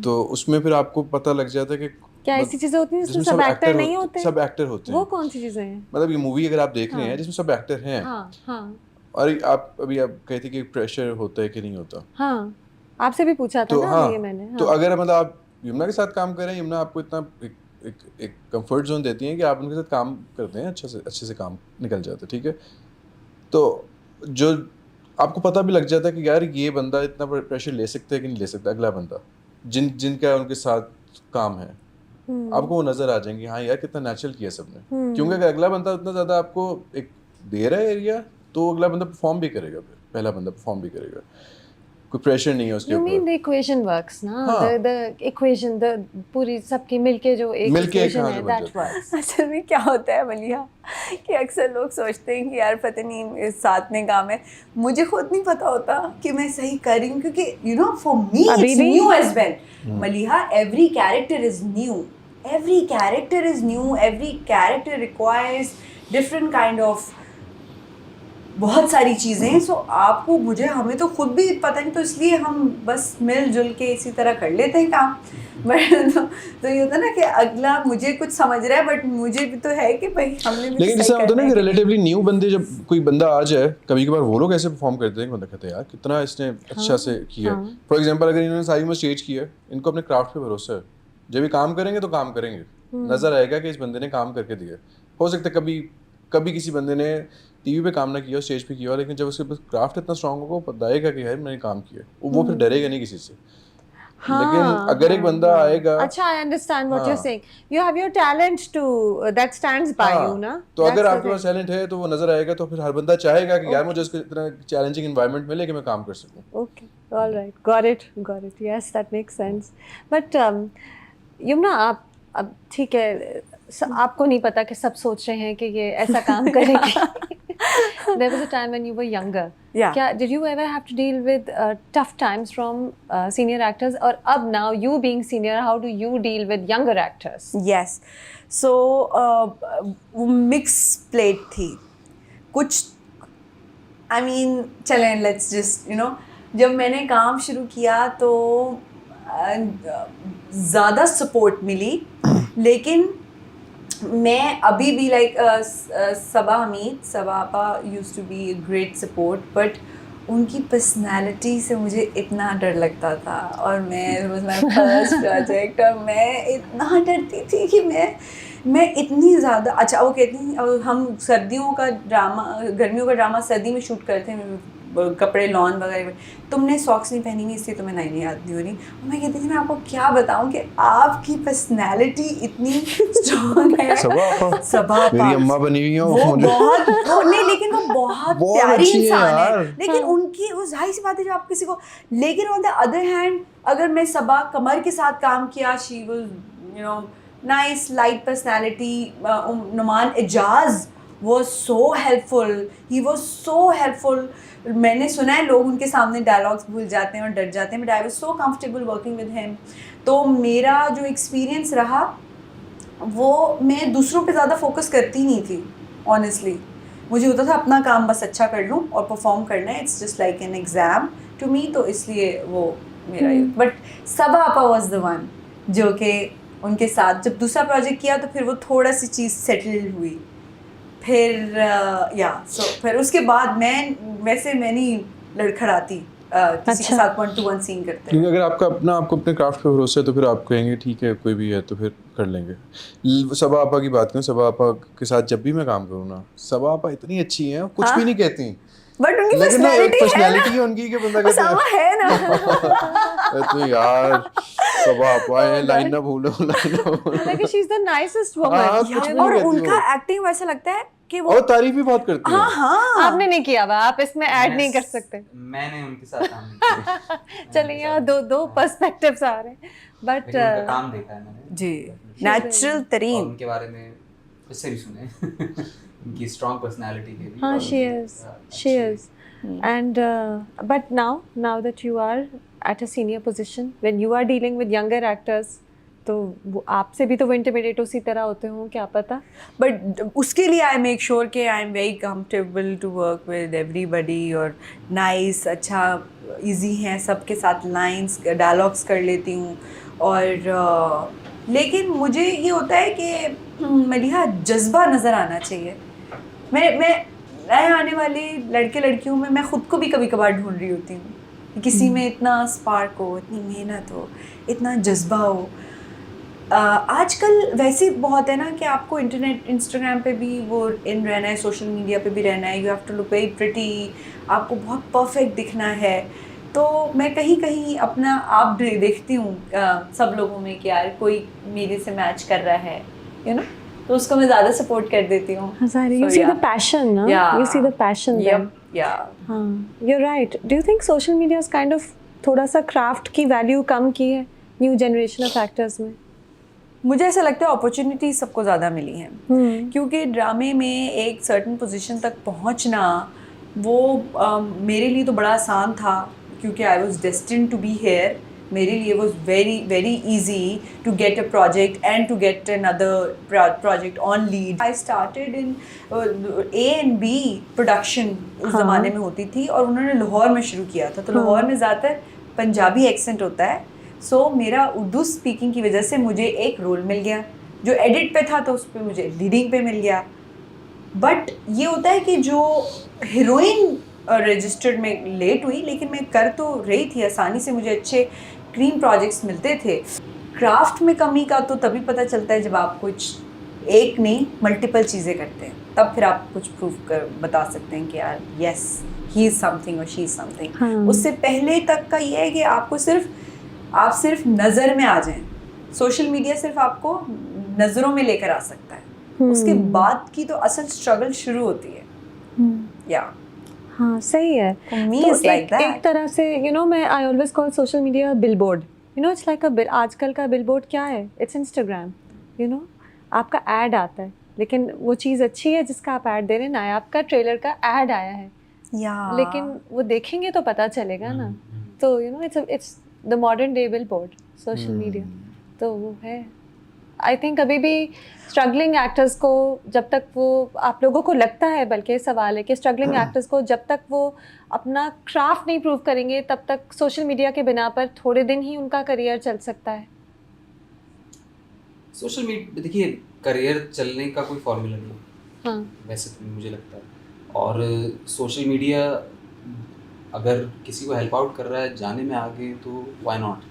तो उसमें फिर आपको पता लग जाता है कि क्या ऐसी चीजें होती हैं जिसमें सब एक्टर नहीं होते? सब एक्टर होते हैं. वो कौन सी चीजें हैं? मतलब ये मूवी अगर आप देख रहे हैं जिसमें सब एक्टर हैं, और आप कहते कि प्रेशर होता है कि नहीं होता, हाँ आपसे भी पूछा था ना ये मैंने, तो अगर मतलब आप यमुना के साथ काम कर रहे हैं, यमुना आपको इतना एक कंफर्ट जोन देती हैं कि आप उनके साथ काम करते हैं, अच्छे से काम निकल जाता है, ठीक है, तो जो आपको पता भी लग जाता है कि यार ये बंदा इतना प्रेशर ले सकता है कि नहीं ले सकता, अगला बंदा जिनका उनके साथ काम है, आपको वो नज़र आ जाएंगे, हाँ यार कितना नेचुरल किया सबने, क्योंकि अगर अगला बंदा उतना ज़्यादा आपको एक दे रहा है एरिया, तो अगला बंदा परफॉर्म भी करेगा, फिर पहला बंदा परफॉर्म भी करेगा, कोई प्रेशर नहीं है उसके ऊपर. You mean the equation works ना, the equation, the पूरी सबकी मिलके जो एक equation है, that works. असल में क्या होता है मलिहा कि अक्सर लोग सोचते हैं कि यार पता नहीं साथ में काम है, मुझे खुद नहीं पता होता कि मैं सही कर रही हूँ, क्योंकि you know for me it's new as well. Maliha, every character is new, every character requires different kind of बहुत सारी चीज़ें. सो आपको मुझे हमें तो खुद भी पता नहीं, तो इसलिए हम बस मिलजुल के इसी तरह कर लेते हैं काम. बट तो ये होता है ना कि अगला मुझे कुछ समझ रहा है, बट मुझे भी तो है कि भाई हमने भी, लेकिन जैसे होता है ना कि रिलेटिवली न्यू बंदे, जब कोई बंदा आ जाए कभी कभार, वो लोग ऐसे परफॉर्म करते हैं कि बंदा कहते हैं यार कितना इसने अच्छा से किया. फॉर एग्जांपल अगर इन्होंने सारी में स्टेज किया है, इनको अपने क्राफ्ट पे भरोसा है, जब ये काम करेंगे तो काम करेंगे, नजर आएगा कि इस बंदे ने काम करके दिया. हो सकता है कभी किसी बंदे ने टीवी पे काम ना किया, स्टेज पे किया, लेकिन जब उसके पास क्राफ्ट इतना स्ट्रांग होगा, वो बताएगा कि यार मैंने काम किया, वो फिर डरेगा नहीं किसी से. लेकिन अगर एक बंदा आएगा, अच्छा I understand what you are saying, you have your talent to that stands by you ना, तो अगर आपके पास टैलेंट है तो वो नजर आएगा, तो फिर हर बंदा चाहेगा कि यार मुझे इसको इतना चैलेंजिंग एनवायरनमेंट मिले कि मैं काम कर सकूं. Okay alright, got it, yes that makes sense. But Yamuna, आप अब ठीक है, आपको नहीं पता कि सब सोच रहे हैं कि ये ऐसा काम करेगी. There was a time when you were younger. Yeah. Did you ever have to deal with tough times from senior actors? Or अब now you being senior, how do you deal with younger actors? Yes. So वो mix plate थी. कुछ I mean चलें, let's just you know, जब मैंने काम शुरू किया तो ज़्यादा सपोर्ट मिली, लेकिन मैं अभी भी like Saba Apa used to be great support, but उनकी पर्सनालिटी से मुझे इतना डर लगता था, और मैं वाज माय फर्स्ट प्रोजेक्ट, और मैं इतना डरती थी कि मैं इतनी ज़्यादा, अच्छा वो कहती हम गर्मियों का ड्रामा सर्दी में शूट करते हैं कपड़े लॉन वगैरह, तुमने सॉक्स नहीं पहनी हुई इसलिए तुम्हें नहीं याद नहीं हो रही। और मैं कहती थी मैं आपको क्या बताऊं कि आपकी पर्सनैलिटी इतनी स्ट्रॉन्ग है। सबा मेरी अम्मा बनी हुई है वो बहुत नहीं, लेकिन वो बहुत बहुत प्यारी अच्छी है इंसान है, यार। लेकिन उनकी वो जाहिर सी बात है जो आप किसी को, लेकिन ऑन द अदर हैंड अगर मैं सबा कमर के साथ काम किया, she was you know nice light personality. Numan Ejaz was so helpful, he was so helpful। मैंने सुना है लोग उनके सामने डायलॉग्स भूल जाते हैं और डर जाते हैं, but I was so comfortable working with him. तो मेरा जो एक्सपीरियंस रहा वो, मैं दूसरों पे ज़्यादा फोकस करती नहीं थी ऑनेस्टली। मुझे होता था अपना काम बस अच्छा कर लूँ और परफॉर्म करना है, it's just like an exam to me, तो इसलिए वो मेरा। बट सबा आपा वाज द वन जो कि उनके साथ जब दूसरा प्रोजेक्ट किया तो फिर वो थोड़ा सी चीज़ सेटल हुई। फिर फिर उसके बाद मैं नहीं लड़खड़ाती किसी के साथ 1-to-1 सीन करते क्योंकि अगर आपको अपने क्राफ्ट पे भरोसा है तो फिर आप कहेंगे ठीक है कोई भी है तो फिर कर लेंगे। सबा आपा की बात करूँ, सबा आपा के साथ जब भी मैं काम करूँ ना, सबा आपा इतनी अच्छी हैं, कुछ भी नहीं कहती, बट उनकी लेकिन ना एक पर्सनैलिटी पर्सनैलिटी है उनकी कि बंदा कहता है ना तो यार सबा आपा है, लाइन ना भूलो। Like she's the nicest हाँ, woman. कुछ भी और नहीं कहती उनका वो। एक्टिंग वैसा लगता है कि वो और तारीफ भी बहुत करती है। हाँ आपने नहीं किया हुआ, आप इसमें ऐड नहीं कर सकते। मैंने उनके साथ काम नहीं किया। चलिए यहाँ दो पर्सपेक्टिव्स आ रहे हैं, बट लेकिन उनका काम देखा है मैंने जी, नेचुरल और तरीन। उनके बारे में इससे भी सुने उनकी स्ट्रॉन्ग पर्सनालिटी के भी। हाँ, और she उनकी, is, अच्छी she is. And but now that you are at a senior position, when you are dealing with younger actors, तो वो आपसे भी तो वो इंटिमिडेट उसी तरह होते हों, क्या पता। बट उसके लिए आई मेक श्योर कि I am very comfortable to work with everybody, और नाइस अच्छा इजी हैं सबके साथ, लाइंस डायलॉग्स कर लेती हूँ। और लेकिन मुझे ये होता है कि मलिहा जज्बा नज़र आना चाहिए। मैं नए आने वाले लड़के लड़कियों में मैं ख़ुद को भी कभी कभार ढूंढ रही होती हूँ कि किसी में इतना स्पार्क हो, इतनी मेहनत हो, इतना जज्बा हो। आजकल वैसे बहुत है ना कि आपको इंस्टाग्राम पे भी वो इन रहना है, सोशल मीडिया पे भी रहना है, you have to look very pretty, आपको बहुत परफेक्ट दिखना है। तो मैं कहीं कहीं अपना आप देखती हूँ सब लोगों में कि यार कोई मेरे से मैच कर रहा है, यू नो, तो उसको मैं ज़्यादा सपोर्ट कर देती हूँ। You see the passion, no? You see the passion there. हाँ, you're right. Do you think social media has kind of थोड़ा सा क्राफ्ट की वैल्यू कम की है न्यू जनरेशन ऑफ एक्टर्स में? मुझे ऐसा लगता है अपॉर्चुनिटी सबको ज़्यादा मिली हैं, क्योंकि ड्रामे में एक सर्टन पोजीशन तक पहुंचना वो मेरे लिए तो बड़ा आसान था, क्योंकि I was destined to be here. मेरे लिए was very very easy to get a project and to get another project on lead. I started in A&B production, उस ज़माने में होती थी, और उन्होंने लाहौर में शुरू किया था। तो लाहौर में ज़्यादातर पंजाबी एक्सेंट होता है, सो मेरा उर्दू स्पीकिंग की वजह से मुझे एक रोल मिल गया जो एडिट पे था, तो उस पर मुझे लीडिंग पे मिल गया। बट ये होता है कि जो हीरोइन रजिस्टर्ड में लेट हुई, लेकिन मैं कर तो रही थी आसानी से, मुझे अच्छे क्लीन प्रोजेक्ट्स मिलते थे। क्राफ्ट में कमी का तो तभी पता चलता है जब आप कुछ एक नहीं मल्टीपल चीज़ें करते हैं, तब फिर आप कुछ प्रूव कर बता सकते हैं कि यार यस ही इज़ समथिंग और शी इज़ समथिंग। उससे पहले तक का ये है कि आपको आप सिर्फ नज़र में आ जाएं। सोशल मीडिया सिर्फ आपको नज़रों में लेकर आ सकता है, उसके बाद की तो असल स्ट्रगल शुरू होती है। या हाँ, सही है। तो एक तरह से मैं I always call social media billboard, it's like अ आजकल का बिलबोर्ड क्या है, इट्स इंस्टाग्राम। आपका ऐड आता है, लेकिन वो चीज़ अच्छी है जिसका आप ऐड दे रहे हैं ना, आपका ट्रेलर का ऐड आया है, लेकिन वो देखेंगे तो पता चलेगा ना। तो it's the modern day billboard social media. तो वो है, आई थिंक अभी भी स्ट्रगलिंग एक्टर्स को जब तक वो, आप लोगों को लगता है, बल्कि सवाल है कि स्ट्रगलिंग एक्टर्स को जब तक वो अपना क्राफ्ट नहीं प्रूव करेंगे तब तक सोशल मीडिया के बिना पर थोड़े दिन ही उनका करियर चल सकता है। सोशल मीडिया, देखिए करियर चलने का कोई फॉर्मूला नहीं है, हाँ, वैसे तो मुझे लगता है। और सोशल मीडिया अगर किसी को हेल्प आउट कर रहा है जाने में आगे, तो व्हाई नॉट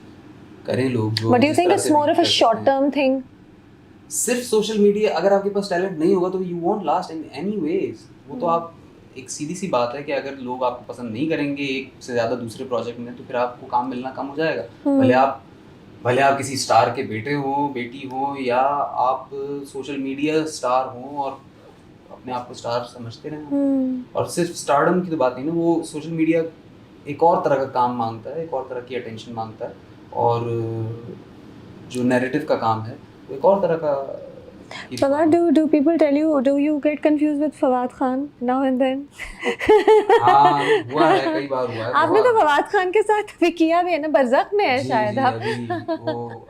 करें लोग। But you think it's more of a short term thing? सिर्फ सोशल मीडिया, अगर आपके पास टैलेंट नहीं होगा तो you won't last in any ways. वो तो आप एक सीधी सी बात है कि अगर लोग आपको पसंद नहीं करेंगे एक से ज़्यादा दूसरे प्रोजेक्ट में, तो फिर आपको काम मिलना कम हो जाएगा। भले आप किसी स्टार के बेटे हो, बेटी हो, या आप सोशल मीडिया स्टार हो और अपने आप को स्टार समझते रहें। और सिर्फ स्टारडम की तो बात नहीं ना, वो सोशल मीडिया एक और तरह का काम मांगता है, एक और तरह की अटेंशन मांगता है, और जो नैरेटिव का काम है वो एक और तरह का। Fawad, do people tell you, do you get confused with Fawad Khan now and then? हाँ, हुआ है, कई बार हुआ है। आपने तो फवाद खान के साथ भी किया भी है ना, बरज़ख में है जी, शायद जी, आप।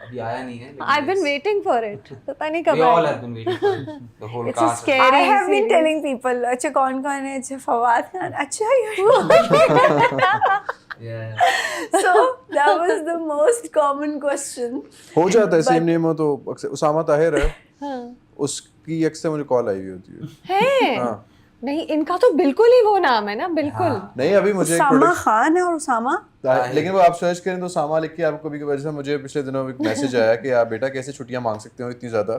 अभी आया नहीं है। I've been waiting for it. पता नहीं कब We all आएगा। have been waiting for it. The whole It's a cast. scary I have been series. telling people, अच्छा कौन कौन है, अच्छा फवाद खान, अच्छा Yeah. so that was the most common question. हो जाता है, सेम नेम हो तो अक्सर उसामा ताहिर है, हाँ। उसकी अक्सर मुझे कॉल आई हुई होती है। है? हाँ। नहीं, इनका तो बिल्कुल ही वो नाम है ना, बिल्कुल। नहीं, अभी मुझे एक उसामा प्रोडक्ट, खान है और उसामा लेकिन वो आप सर्च करें तो सामा लिख के आपको कभी कभी, जैसे मुझे पिछले दिनों एक मैसेज आया कि आप बेटा कैसे छुट्टियां मांग सकते हो इतनी ज्यादा,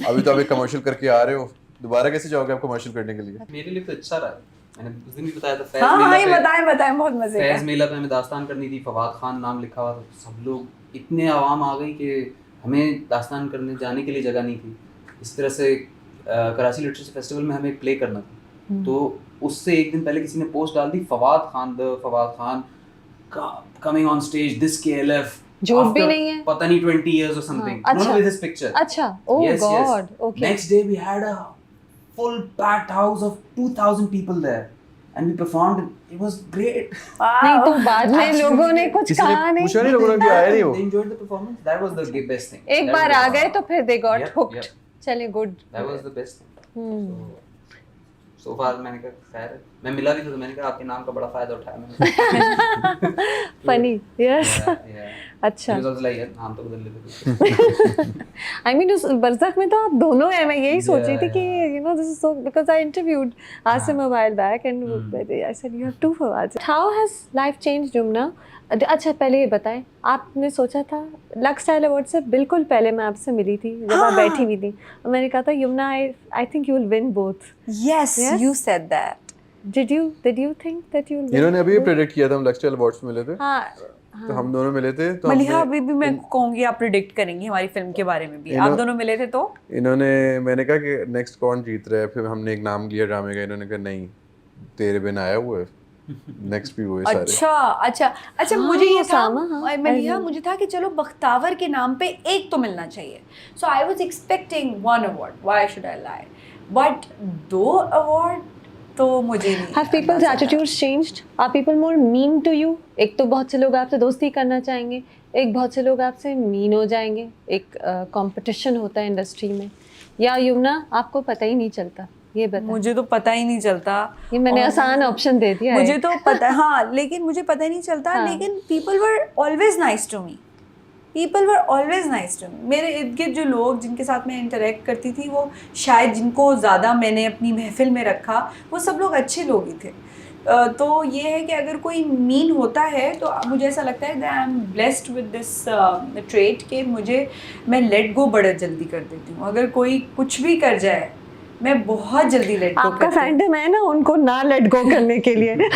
अभी तो आप एक कमर्शियल करके आ रहे हो, दोबारा कैसे जाओगे आप कमर्शियल करने के लिए। मेरे लिए तो अच्छा रहा है। मैंने उस दिन भी बताया था, फैज हाँ हाँ ये मेला पे, बताएं बहुत मजे फैज का। मेला पे हमें दास्तान करनी थी, फवाद खान नाम लिखा हुआ था, सब लोग इतने आवाम आ गई कि हमें दास्तान करने जाने के लिए जगह नहीं थी। इस तरह से कराची लिटरेचर फेस्टिवल में हमें एक प्ले करना था, तो उससे एक दिन पहले किसी ने पोस्ट डाल दी, Fawad Khan coming on stage this KLF, झूठ भी नहीं है, पता नहीं 20 years or something, हाँ, अच्छा, with his picture। अच्छा, oh Yes, yes. God, okay. Next day we had a full packed house of 2,000 people there and we performed. It was great. नहीं तो बाद में लोगों ने कुछ किसी ने कहा नहीं। पूछा नहीं, लोगों ने कि आया नहीं वो। They enjoyed the performance. That was the best thing. एक That bar was uh the- गए तो फिर they got Yep, hooked. yep. चलिए, good. That was the best thing. So far मैंने कहा खैर है, मैं मिला भी था तो मैंने कहा आपके नाम का बड़ा फायदा उठाया मैंने। Funny, yes. Yeah. अच्छा। He was also like, यार नाम तो बदल लेते। I mean उस बरज़ख में तो आप दोनों हैं, मैं यही सोच रही थी Yeah, कि you know this is so, because I interviewed Asim a while back and I said you have two Fawads. How has life changed, Yumna? अच्छा पहले ये बताएं, आपने सोचा था लक्स स्टाइल अवार्ड से बिल्कुल पहले मैं आपसे मिली थी जब आप बैठी हुई थी और मैंने कहा था Yamuna I think you will win both. Yes, Yes? you said that. Did you think that you will win? इन्होंने अभी प्रेडिक्ट किया था, हम लक्सटाइल अवार्ड्स में मिले थे, हाँ, तो हम दोनों मिले थे, तो मलिहा हमने- अभी भी मैं कहूँगी आप प्रिडिक्ट करेंगी हमारी फिल्म के बारे में भी, आप दोनों मिले थे तो इन्होंने, मैंने कहा कि नेक्स्ट कौन जीत रहा है, फिर हमने एक नाम लिया ड्रामे का, इन्होंने कहा नहीं तेरे बिन आया हुआ है, नेक्स्ट भी वो है सारे। अच्छा मुझे ये था सामा, हाँ, मलिहा, मुझे था कि चलो बख्तावर के नाम पे एक तो मिलना चाहिए, so I was expecting 1 award, why should I lie, but 2 award तो मुझे नहीं। Have people's attitudes changed? Are people more mean to you? एक तो बहुत से लोग आपसे दोस्ती करना चाहेंगे, एक बहुत से लोग आपसे मीन हो जाएंगे, एक कंपटीशन होता है इंडस्ट्री में, या युमना आपको पता ही नहीं चलता? ये बता। मुझे तो पता ही नहीं चलता, ये मैंने आसान ऑप्शन दे दिया मुझे है। तो पता हाँ, लेकिन मुझे पता ही नहीं चलता, हाँ। लेकिन people were always nice to me, मेरे इर्द गिर्द जो लोग जिनके साथ मैं इंटरेक्ट करती थी, वो शायद जिनको ज़्यादा मैंने अपनी महफिल में रखा, वो सब लोग अच्छे लोग ही थे। तो ये है कि अगर कोई मीन होता है तो मुझे ऐसा लगता है that I am blessed with this trait कि मैं लेट गो बड़ा जल्दी कर देती हूँ। अगर कोई कुछ भी कर जाए मैं बहुत जल्दी लेट गो आपका करती हूँ। फैंडम है ना उनको ना लेट गो करने के लिए।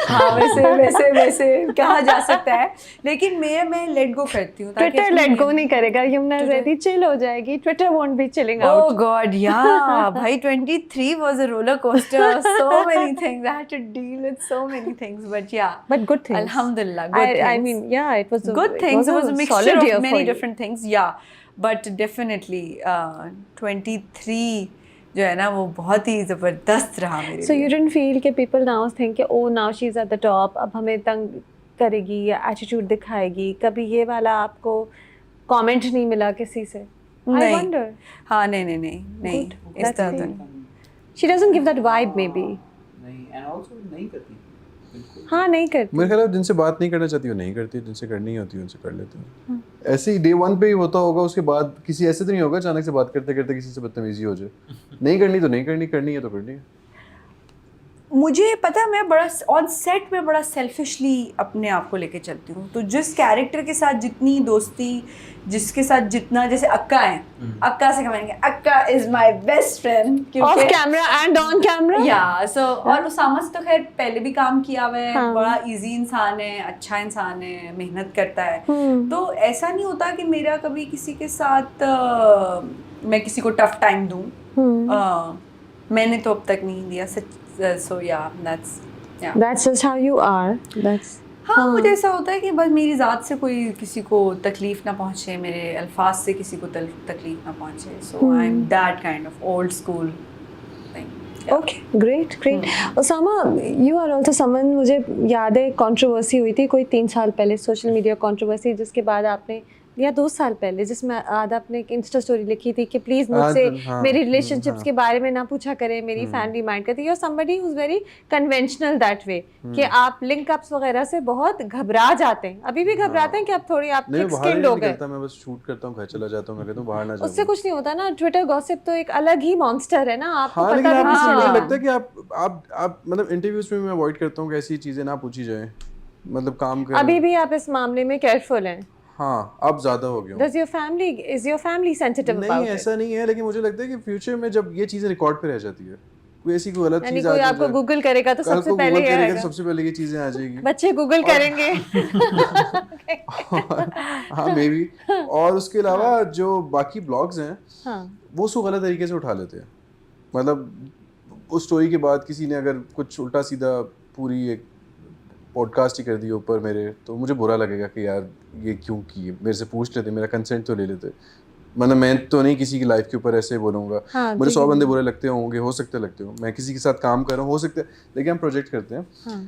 हाँ वैसे कहा जा सकता है, लेकिन मैं लेट गो करती हूँ। ट्विटर लेट गो नहीं करेगा, यमुना जैदी चिल हो जाएगी, Twitter won't be chilling out. Oh God, yeah, भाई 23 was a roller coaster, so many things, I had to deal with so many things, but yeah. But good things. Alhamdulillah, good things. I mean, yeah, it was good things. It was a mixture solid year of many for you. different things, yeah. But definitely 23 जो है ना वो बहुत ही ज़बरदस्त रहा मेरे So लिए। you didn't feel कि people now think कि oh now she's at the top, अब हमें तंग करेगी या एटीट्यूड दिखाएगी, कभी ये वाला आपको कमेंट नहीं मिला किसी से? I नहीं। wonder. हाँ नहीं Good. इस That's तरह तो great. नहीं। She doesn't give that vibe maybe. नहीं, and also नहीं करती बिल्कुल। हाँ नहीं करती। मेरे ख्याल है जिनसे बात नहीं करना चाहती वो नहीं करती, जिनसे करनी होती है उनसे कर लेती है। ऐसे ही डे 1 पे ही होता होगा, उसके बाद किसी ऐसे तो नहीं होगा अचानक से बात करते करते किसी से बदतमीजी हो जाए। नहीं करनी तो नहीं करनी, करनी है तो करनी है। मुझे पता है मैं बड़ा ऑन सेट में बड़ा सेल्फिशली अपने आप को लेके चलती हूँ, तो जिस कैरेक्टर के साथ जितनी दोस्ती, जिसके साथ जितना, जैसे अक्का है, अक्का से कमेंगे अक्का is my best friend of camera and on camera. या सो और उसामा से तो खैर पहले भी काम किया हुआ है, हाँ. बड़ा इजी इंसान है, अच्छा इंसान है, मेहनत करता है, तो ऐसा नहीं होता कि मेरा कभी किसी के साथ मैं किसी को टफ टाइम दूं, मैंने तो अब तक नहीं दिया सच। So yeah, that's just how you are. That's हाँ, मुझे ऐसा होता है कि बस मेरी ज़ात से कोई किसी को तकलीफ़ ना पहुँचे, मेरे अल्फाज से किसी को तकलीफ़ ना पहुँचे, so I'm that kind of old school thing. Yeah. Okay, great. Osama, you are also someone, मुझे याद है कंट्रोवर्सी हुई थी कोई 3 साल पहले, सोशल मीडिया कंट्रोवर्सी, जिसके बाद आपने या 2 साल पहले, जिसमें आधा आपने एक इंस्टा स्टोरी लिखी थी कि प्लीज मुझसे मेरी रिलेशनशिप्स के बारे में ना पूछा करें, मेरी फैमिली माइंड करती है। और somebody who is very conventional that way कि आप लिंक अप्स वगैरह से बहुत घबरा जाते हैं, अभी भी घबराते हैं कि आप थोड़ी आप थिक स्किन्ड हो गए। मैं बस शूट करता हूं, घर चला जाता हूं, मैं कहता हूं बाहर ना जाओ, उससे कुछ नहीं होता ना। ट्विटर गॉसिप तो एक अलग ही मॉन्स्टर है ना, आपको हाँ, पता नहीं नहीं लगता कि आप मतलब इंटरव्यूज में मैं अवॉइड करता हूं कि ऐसी चीजें ना पूछी जाए, मतलब काम कर। अभी भी आप इस मामले में केयरफुल हैं? हाँ, अब ज्यादा हो गया हूं। is your family sensitive about it? नहीं, ऐसा नहीं है, लेकिन मुझे लगता है कि फ्यूचर में जब ये चीजें रिकॉर्ड पे रह जाती है, कोई ऐसी कोई गलत चीज कोई आपको गूगल करेगा तो सबसे पहले ये आएगा, सबसे पहले ये चीजें आ जाएगी, बच्चे गूगल करेंगे। हाँ मे बी। और उसके अलावा जो बाकी ब्लॉग्स हैं, हाँ, वो उसको गलत तरीके से उठा लेते हैं। मतलब उस स्टोरी के बाद किसी ने अगर कुछ उल्टा सीधा पूरी एक पॉडकास्ट ही कर दिया ऊपर मेरे, तो मुझे बुरा लगेगा कि यार ये क्यों किए, मेरे से पूछ लेते, मेरा कंसेंट तो ले लेते। मतलब मैं तो नहीं किसी की लाइफ के ऊपर ऐसे बोलूँगा। हाँ, मुझे 100 बंदे बुरे लगते होंगे, हो सकते लगते हो, मैं किसी के साथ काम कर रहा हूँ, हो सकता है, लेकिन हम प्रोजेक्ट करते हैं। हाँ.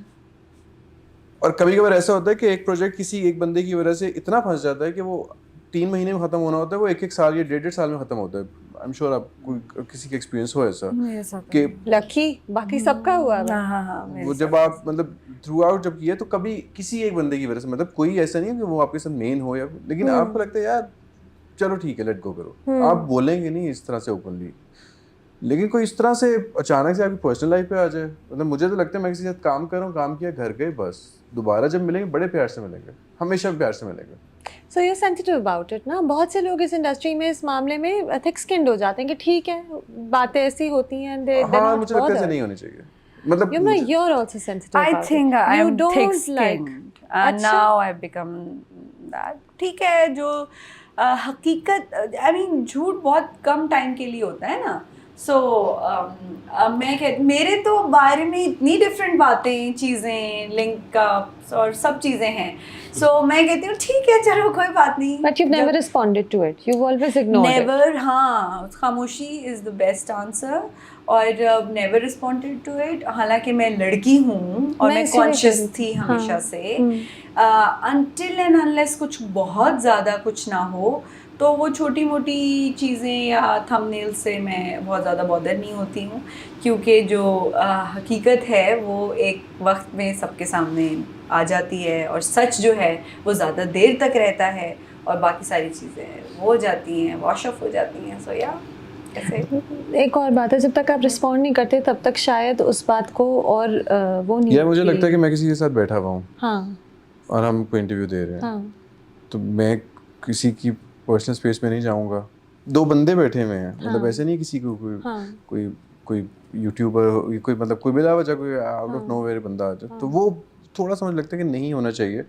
और कभी कभार ऐसा होता है कि एक प्रोजेक्ट किसी एक बंदे की वजह से इतना फंस जाता है कि वो 3 महीने में खत्म होना होता है, वो 1-1 साल या 1.5 साल में खत्म होता है। आई एम श्योर आपको किसी का एक्सपीरियंस हो ऐसा कि लकी, बाकी सबका हुआ है। हाँ, वो जब आप मतलब थ्रू आउट जब किया, तो कभी किसी एक बंदे की वजह से, मतलब कोई ऐसा नहीं है कि वो आपके साथ मेन हो या, लेकिन आपको लगता है यार चलो ठीक है, लेट गो करो। आप बोलेंगे नहीं इस तरह से ओपनली, लेकिन कोई इस तरह से अचानक से आपकी पर्सनल लाइफ पे आ जाए, मतलब मुझे तो लगता है मैं किसी के साथ काम कर रहा हूँ, काम किया, घर गए, बस दोबारा जब मिलेंगे बड़े प्यार से मिलेंगे, हमेशा प्यार से मिलेंगे। So you're sensitive about it ना। बहुत से लोग इस इंडस्ट्री में इस मामले में थिक स्किन्ड हो जाते हैं कि ठीक है, बातें ऐसी होती हैं। हाँ, मुझे लगता है ऐसे नहीं होनी चाहिए। मतलब you're also sensitive I about think it. I You am don't thick-skinned, and now I've become that. ठीक है, जो हकीकत, I mean झूठ बहुत कम टाइम के लिए होता है ना। सो मेरे तो बारे में इतनी डिफरेंट बातें, चीज़ें, लिंक अप्स और सब चीज़ें हैं। सो मैं कहती हूँ ठीक है, चलो कोई बात नहीं। But you've never responded to it. You've always ignored it. Never, हाँ, खामोशी is the best answer, और never responded to it। हालांकि मैं लड़की हूँ और मैं conscious थी हमेशा से, until and unless कुछ बहुत ज़्यादा कुछ ना हो, तो वो छोटी मोटी चीज़ें या थंबनेल से मैं बहुत ज़्यादा बॉदर नहीं होती हूँ, क्योंकि जो हकीकत है वो एक वक्त में सबके सामने आ जाती है, और सच जो है वो ज़्यादा देर तक रहता है, और बाकी सारी चीज़ें वो हो जाती हैं, वॉश ऑफ हो जाती हैं। सो या एक और बात है, जब तक आप रिस्पॉन्ड नहीं करते तब तक शायद उस बात को और वो नहीं, यार मुझे लगता है कि मैं किसी के साथ बैठा हुआ हूँ, हाँ, और हम कोई इंटरव्यू दे रहे हैं, हाँ, तो मैं किसी की पर्सनल स्पेस में नहीं जाऊंगा। 2 बंदे बैठे हुए हैं, मतलब ऐसे नहीं किसी को कोई यूट्यूबर, कोई मतलब कोई बिला वजह कोई आउट ऑफ नोवेयर बंदा आ जाए, तो वो थोड़ा समझ लगता है कि नहीं होना चाहिए।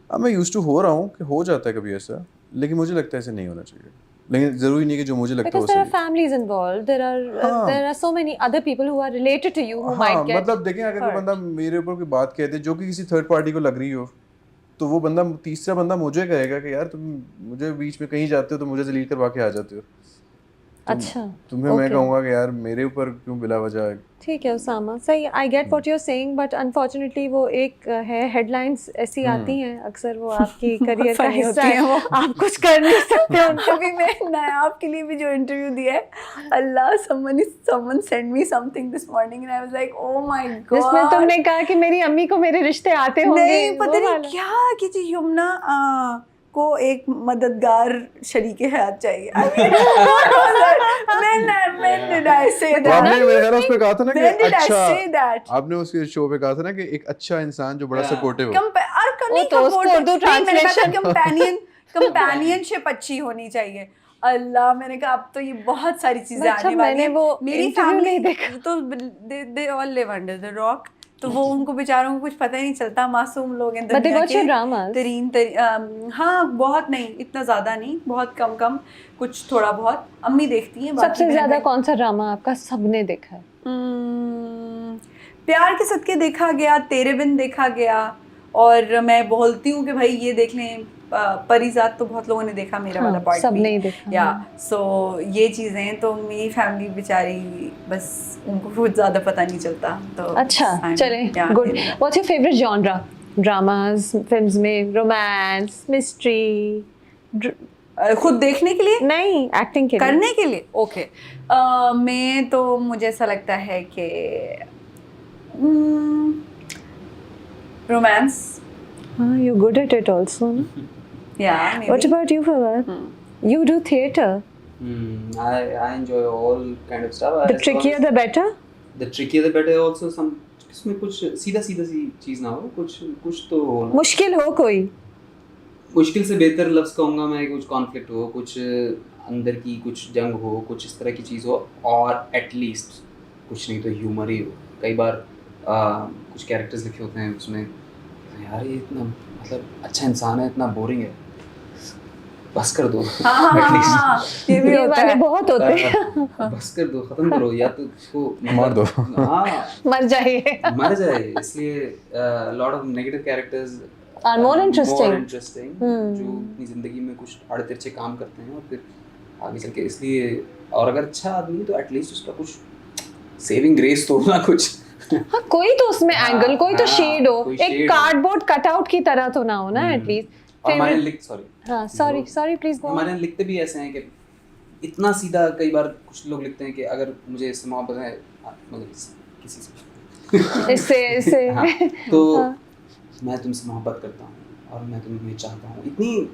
अब मैं यूज्ड टू हो रहा हूँ कि हो जाता है कभी ऐसा, लेकिन मुझे लगता है ऐसे नहीं होना चाहिए। लेकिन जरूरी नहीं कि जो मुझे लगता है वो सही है। Because there are families involved, there are so many other people who are related to you who might get मतलब देखें, अगर कोई बंदा मेरे ऊपर कोई बात कहते जो कि किसी थर्ड पार्टी को लग रही हो, तो वो बंदा तीसरा बंदा मुझे कहेगा कि यार तुम मुझे बीच में कहीं जाते हो तो मुझे डिलीट करवा के आ जाते हो। अच्छा, तुम्हें मैं कहूँगा कि यार मेरे ऊपर क्यों बिला वजह। ठीक है उसामा, सही, I get what you are saying, but unfortunately वो एक है, हेडलाइंस ऐसी आती हैं अक्सर, वो आपकी करियर का हिस्सा है, वो आप कुछ कर नहीं सकते उनको भी। मैं नायाब के लिए भी जो इंटरव्यू दिया है, अल्लाह, someone sent me something this morning and I was like, oh my god, जिसमें तुमने कहा कि मेरी अम्मी को मेरे रिश्ते आते होंगे, नहीं पता नहीं क्या कि यमुना आपको एक मददगार शरीके हयात चाहिए। I mean, when did I say तो that? आपने मेरे ख्याल में उस पे कहा था ना कि When did I अच्छा, say that? आपने उसके शो पे कहा था ना कि एक अच्छा इंसान जो बड़ा Yeah. सपोर्टिव हो। वो तो उसको उर्दू translation- कंपेनियनशिप अच्छी होनी चाहिए। अल्लाह, मैंने कहा अब तो ये बहुत सारी चीजें अच्छा, आने वाली मैंने हैं। वो मेरी interview फैमिली नहीं देखा। तो they all live under the rock, तो वो उनको बेचारों को कुछ पता ही नहीं चलता, मासूम लोग हैं But they दुनिया watch your के। dramas. हाँ, बहुत नहीं, इतना ज्यादा नहीं, बहुत कम कुछ थोड़ा बहुत अम्मी देखती हैं। बाकी सबसे बहन ज्यादा भाई- कौन सा ड्रामा आपका सबने देखा है? प्यार के सदके देखा गया, तेरे बिन देखा गया, और मैं बोलती हूँ कि भाई ये देख लें, परिजात तो बहुत लोगों ने देखा, मेरा हाँ, वाला पार्ट सबने भी ही देखा, या हाँ। सो ये चीज़ें तो मेरी फैमिली बेचारी बस उनको कुछ ज़्यादा पता नहीं चलता, तो अच्छा, I'm- चले, yeah, good. in that. What's your favourite genre? Dramas, films में रोमांस, मिस्ट्री, खुद देखने के लिए, नहीं एक्टिंग के लिए? करने के लिए, ओके। मैं तो मुझे ऐसा लगता है कि रोमांस, हाँ, you good at it also ना? या what about you Fawad? You do theater. I enjoy all kind of stuff. The trickier the better. The trickier the better. Also some इसमें कुछ सीधा सी चीज ना हो, कुछ तो हो ना। मुश्किल हो कोई? मुश्किल से बेहतर लफ्ज़ कहूँगा मैं, कुछ कॉन्फ्लिक्ट हो, कुछ अंदर की कुछ जंग हो, कुछ इस तरह की चीज़ हो, और एटलीस्ट कुछ नहीं तो ह्यूमर ही हो। कई बार कुछ कैरेक्टर्स लिखे होते हैं उसमें, यार ये इतना मतलब अच्छा इंसान है, इतना बोरिंग है, बस कर दो। एटलीस्ट ये भी ये होता वाले है। बहुत होते हैं। बस कर दो, खत्म करो, या तो उसको मार दो। हाँ, मर जाइए। मर जाए। इसलिए lot of negative characters Are more interesting. जो अपनी जिंदगी में कुछ आड़े तिरछे काम करते हैं और फिर आगे चल के, इसलिए, और अगर अच्छा आदमी तो एटलीस्ट उसका कुछ सेविंग ग्रेस तो ना कुछ। हाँ, कोई तो उसमें हाँ, एंगल, कोई तो हाँ, शेड हो, कोई एक shade हो। कार्डबोर्ड कटआउट की तरह तो ना हो ना एटलीस्ट। और हमारे लिख हाँ, सॉरी प्लीज गो। हमारे लिखते भी ऐसे हैं कि इतना सीधा, कई बार कुछ लोग लिखते हैं कि अगर मुझे इससे मोहब्बत है, मतलब किसी से इससे हाँ, तो हाँ। मैं तुमसे मोहब्बत करता हूँ और मैं तुम्हें चाहता हूँ, इतनी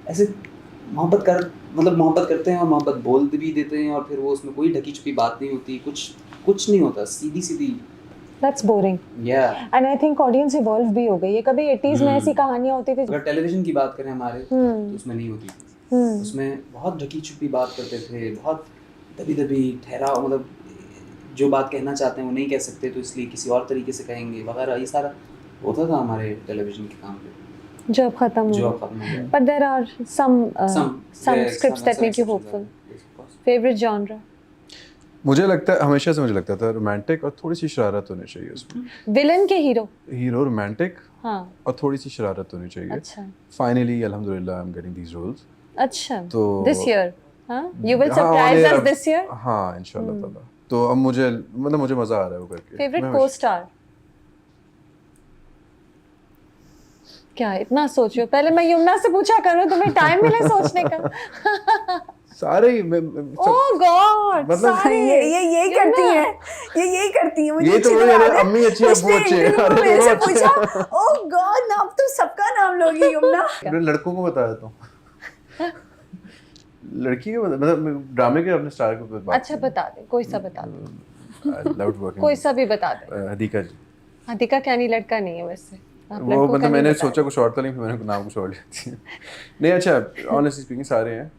ऐसे मोहब्बत करते हैं और मोहब्बत बोल भी देते हैं, और फिर वो उसमें कोई ढकी छुपी बात नहीं होती, कुछ नहीं होता, सीधी That's boring. And I think audience evolve भी हो गई है। कभी 80s में ऐसी कहानियां होती थी। अगर टेलीविजन की बात करें हमारे, तो उसमें नहीं होती थी। उसमें बहुत ढकी छुपी बात करते थे, बहुत दबी ठहराव, मतलब जो बात कहना चाहते हैं वो नहीं कह सकते, तो इसलिए किसी और तरीके से कहेंगे वगैरह, ये सारा होता था हमारे टेलीविजन के काम पे, जो अब खत्म हो गया। But there are some scripts that make you hopeful. Favorite genre? मुझे लगता है, हमेशा से मुझे लगता था रोमांटिक और थोड़ी सी शरारत होनी चाहिए उसमें। विलन के हीरो रोमांटिक, हाँ, और थोड़ी सी शरारत होनी चाहिए। अच्छा फाइनली अल्हम्दुलिल्लाह I am getting these roles. अच्छा, तो this year, हाँ, you will हाँ, surprise और us this year. हाँ, इंशाल्लाह ताला। तो अब मुझे मजा आ रहा है वो करके। Favorite co-star? क्या इतना सोच रहे हो? पहले मैं यमुना से पूछा करूँ, तुम्हें टाइम मिले सोचने का। सारे Oh God, मतलब सारे यही करती हैं, यही करती हैं। मुझे ये तो अच्छी वही है, बात है। अम्मी अच्छी है, उसने अब्बू अच्छे हैं। interview में अरे मेरे से दोनों अच्छे पूछा, ओह गॉड, अब तो सबका नाम लोगी यमुना। मैं लड़कों को बता देता हूँ। लड़की के मतलब ड्रामे के अपने स्टार को बात। अच्छा, बता दे, कोई सा बता दे, I loved working कोई with, सा भी बता दे। हदीका जी। हदीका क्या नहीं, लड़का नहीं है वैसे। आप वो लड़कों का मतलब नहीं मैंने बता सोचा रहे। कुछ और था, लेकिन फिर मैंने नाम कुछ और लिया थी। नहीं, अच्छा, ऑनेस्टली स्पीकिंग सारे हैं,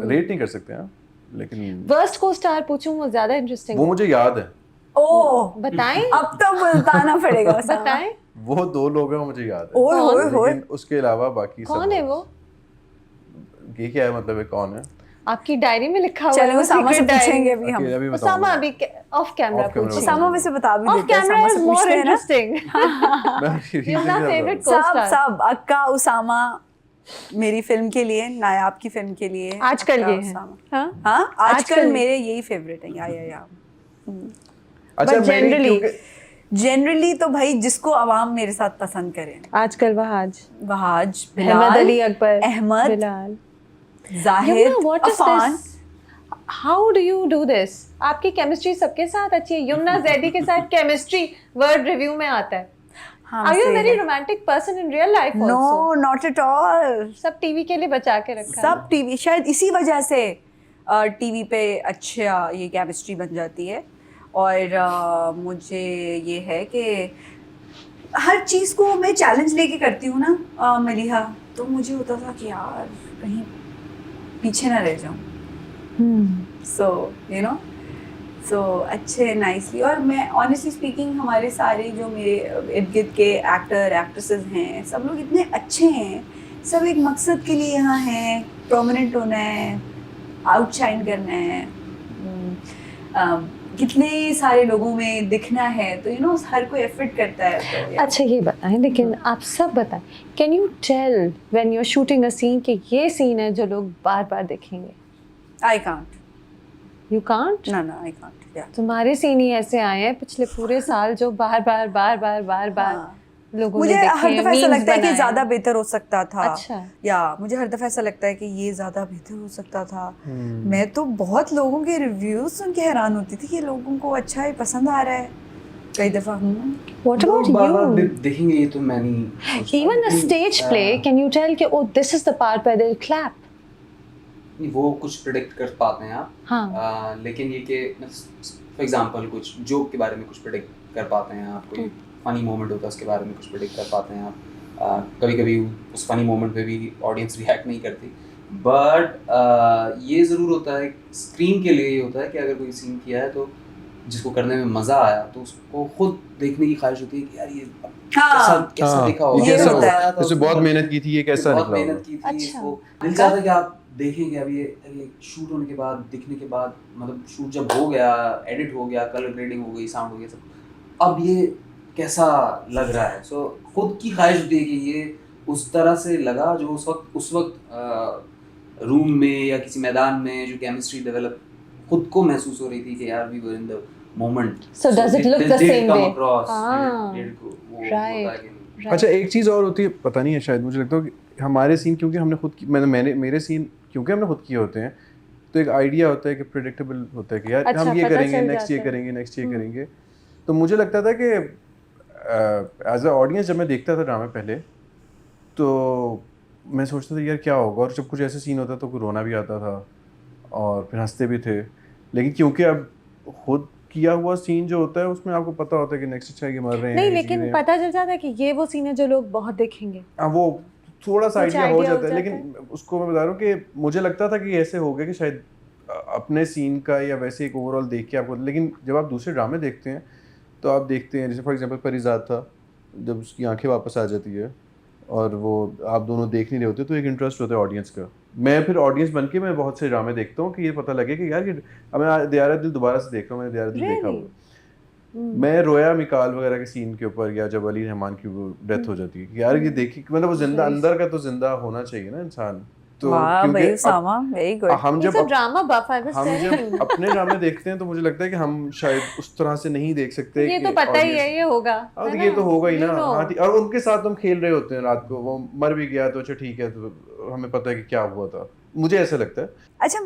रेट नहीं कर सकते हैं, लेकिन Worst co-star पूछूं, वो ज्यादा इंटरेस्टिंग। वो मुझे याद है। ओह, बताएं, अब तो बताना पड़ेगा। बताएं वो 2 लोग हैं, मुझे याद है। ओए होए होए, लेकिन उसके अलावा बाकी सब कौन है वो? ये क्या है, मतलब कौन है? आपकी डायरी में लिखा हुआ है। चलो वो उसामा से secret diary। पूछेंगे अभी हम। अकेला भी उसामा बताऊंगा। अभी ऑफ कैमरा Off camera पूछिए। उसामा वैसे बता भी ऑफ देते हैं, कैमरा उसामा इज से मोर पूछते हैं ना। इंटरेस्टिंग। यमुना फेवरेट सब co-star। सब अक्का उसामा, मेरी फिल्म के लिए, नायाब की फिल्म के लिए आजकल अक्का ये है। उसामा। हाँ? हाँ, आजकल आजकल मेरे यही फेवरेट है। या अच्छा, But मैंने generally- क्योंकि जनरली तो भाई जिसको आवाम मेरे साथ पसंद करें, आजकल Wahaj, Wahaj, Ahmed Ali Akbar, Ahmed, Bilal, Zahid, Yamuna what is Affan. This? How do you do this? आपकी केमिस्ट्री सबके साथ अच्छी है। यमुना जैदी के साथ केमिस्ट्री वर्ड रिव्यू में आता है। हाँ, Are you a सही very है। romantic person in real life also? No, not at all. सब टीवी के लिए बचा के रखा है। सब टीवी, शायद इसी वजह से टीवी पे अच्छा ये केमिस्ट्री बन जाती है। और मुझे ये है कि हर चीज़ को मैं चैलेंज लेके करती हूँ ना मलिहा, तो मुझे होता था कि यार कहीं पीछे ना रह जाऊँ। सो अच्छे नाइसली। और मैं ऑनेस्टली स्पीकिंग हमारे सारे जो मेरे इर्द गिर्द के एक्टर एक्ट्रेसेस हैं, सब लोग इतने अच्छे हैं, सब एक मकसद के लिए यहाँ हैं, प्रोमिनेंट होना है, आउटशाइन करना है, कितने सारे लोगों में दिखना है, तो हर कोई एफर्ट करता है। तो अच्छा ये बताएं, लेकिन आप सब बताएं, can you tell when you are shooting a scene कि ये सीन है जो लोग बार बार देखेंगे? I can't, you can't? ना आई कांट। तुम्हारे सीन ही ऐसे आए हैं पिछले पूरे साल जो बार बार लोगों मुझे ने देखे, हर दफा ऐसा memes लगता है कि बनाए। ज़्यादा बेहतर हो सकता था। अच्छा। या मुझे हर दफा ऐसा लगता है कि ये ज़्यादा बेहतर हो सकता था। मैं तो बहुत लोगों के रिव्यूज सुन के हैरान होती थी कि लोगों को अच्छा है, पसंद आ रहा है कई दफा। What about लोग बार-बार you? देखेंगे ये तो मैं नहीं सोचता, Even a लेकिन, stage play, can you tell कि oh this is the part where they'll clap? नहीं, वो कुछ प्रिडिक्ट कर पाते हैं आप। हाँ। लेकिन ये कि फॉर एग्जांपल कुछ जोक के बारे में कुछ प्रिडिक्ट कर पाते हैं आप, कोई फनी मोमेंट होता है उसके बारे में कुछ प्रिडिक्ट कर पाते हैं आप। कभी कभी उस फनी मोमेंट पे भी ऑडियंस रिएक्ट नहीं करती, बट ये ज़रूर होता है स्क्रीन के लिए, ये होता है कि अगर कोई सीन किया है तो जिसको करने में मज़ा आया तो उसको खुद देखने की ख्वाहिश होती है कि यार ये कैसा दिखा होगा, ये कैसा होता है। होगा, इससे बहुत मेहनत की थी, ये कैसा बहुत निकला मेहनत होगा। की थी, अच्छा। इसको दिल चाहता है कि आप देखेंगे। अब ये शूट होने के बाद, दिखने के बाद, मतलब शूट जब हो गया, एडिट हो गया, कलर ग्रेडिंग हो गई, साउंड हो गया, सब, अब ये कैसा लग रहा है। सो खुद की ख्वाहिश होती है कि ये उस तरह से लगा जो उस वक्त रूम में या किसी मैदान में जो केमिस्ट्री डेवलप खुद को महसूस हो रही थी कि यार we were in the moment. So does it look the same way? Right. Right. अच्छा एक चीज़ और होती है, पता नहीं है, शायद मुझे लगता है कि हमारे सीन क्योंकि हमने खुद की मेरे सीन क्योंकि हमने खुद किए होते हैं, तो एक आइडिया होता है कि प्रेडिक्टेबल होता है कि यार अच्छा, हम ये पता करेंगे, चल नेक्स्ट ये जाता है। करेंगे, नेक्स्ट ये करेंगे। तो मुझे लगता था कि एज अ ऑडियंस जब मैं देखता था ड्रामा पहले, तो मैं सोचता था यार क्या होगा, और जब कुछ ऐसे सीन होता तो रोना भी आता था और फिर हंसते भी थे। लेकिन क्योंकि अब खुद किया हुआ सीन जो होता है उसमें आपको पता होता है कि नेक्स्ट अच्छा है कि मर रहे हैं, नहीं, ये लेकिन चीज़ें। पता चल जाता है कि ये वो सीन है जो लोग बहुत देखेंगे। हाँ, वो थोड़ा सा कुछ आइडिया हो idea हो जाता है, जाता लेकिन उसको मैं बता रहा हूँ कि मुझे लगता था कि ऐसे हो गया कि शायद अपने सीन का या वैसे एक ओवरऑल देख के आपको, लेकिन जब आप दूसरे ड्रामे देखते हैं तो आप देखते हैं, जैसे फॉर एग्जांपल परिजात था, जब उसकी आंखें वापस आ जाती है और वो आप दोनों देख नहीं रहे होते, तो एक इंटरेस्ट होता है ऑडियंस का। मैं फिर ऑडियंस बन के मैं बहुत से ड्रामे देखता हूँ कि ये पता लगे कि यार ये, अब मैं दियारा दिल दोबारा से देख रहा हूँ, मैंने दियारा दिल देखा हुआ, मैं रोया मिकाल वगैरह के सीन के ऊपर, या जब अली रहमान की वो डेथ हो जाती है कि यार ये देखी, मतलब वो जिंदा, अंदर का तो जिंदा होना चाहिए ना इंसान। तो हम जब ड्रामा बफ, आई वाज हम टेलिंग जब अपने ड्रामे देखते हैं तो मुझे लगता है कि हम शायद उस तरह से नहीं देख सकते। ये तो पता ही है, ये होगा, अब ये तो होगा ही ना। हाँ, और उनके साथ हम खेल रहे होते हैं रात को, वो मर भी गया तो अच्छा ठीक है, तो हमें पता है कि क्या हुआ था, मुझे ऐसा लगता है। अच्छा,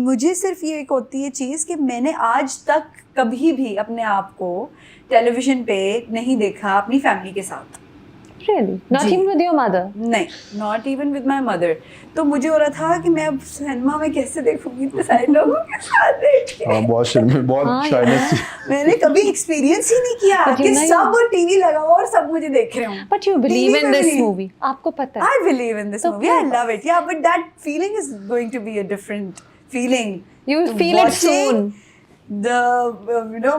मुझे सिर्फ ये एक होती है चीज़ कि मैंने आज तक कभी भी अपने आप को टेलीविज़न पे नहीं देखा अपनी फैमिली के साथ। Really? Not जी। even with your mother? नहीं, not even with my mother. तो मुझे हो रहा था कि मैं अब सिनेमा में कैसे देखूंगी इतने सारे लोगों के साथ देख के। हाँ, बहुत शर्म, बहुत शाइनेस थी। मैंने कभी एक्सपीरियंस ही नहीं किया But कि you know सब टीवी लगाओ और सब मुझे देख रहे हों। But you believe TV in पे this भी- movie? आपको पता है? I believe in this तो movie. I फिर- love it. Yeah, but that feeling is going to be a different feeling. You will feel it soon.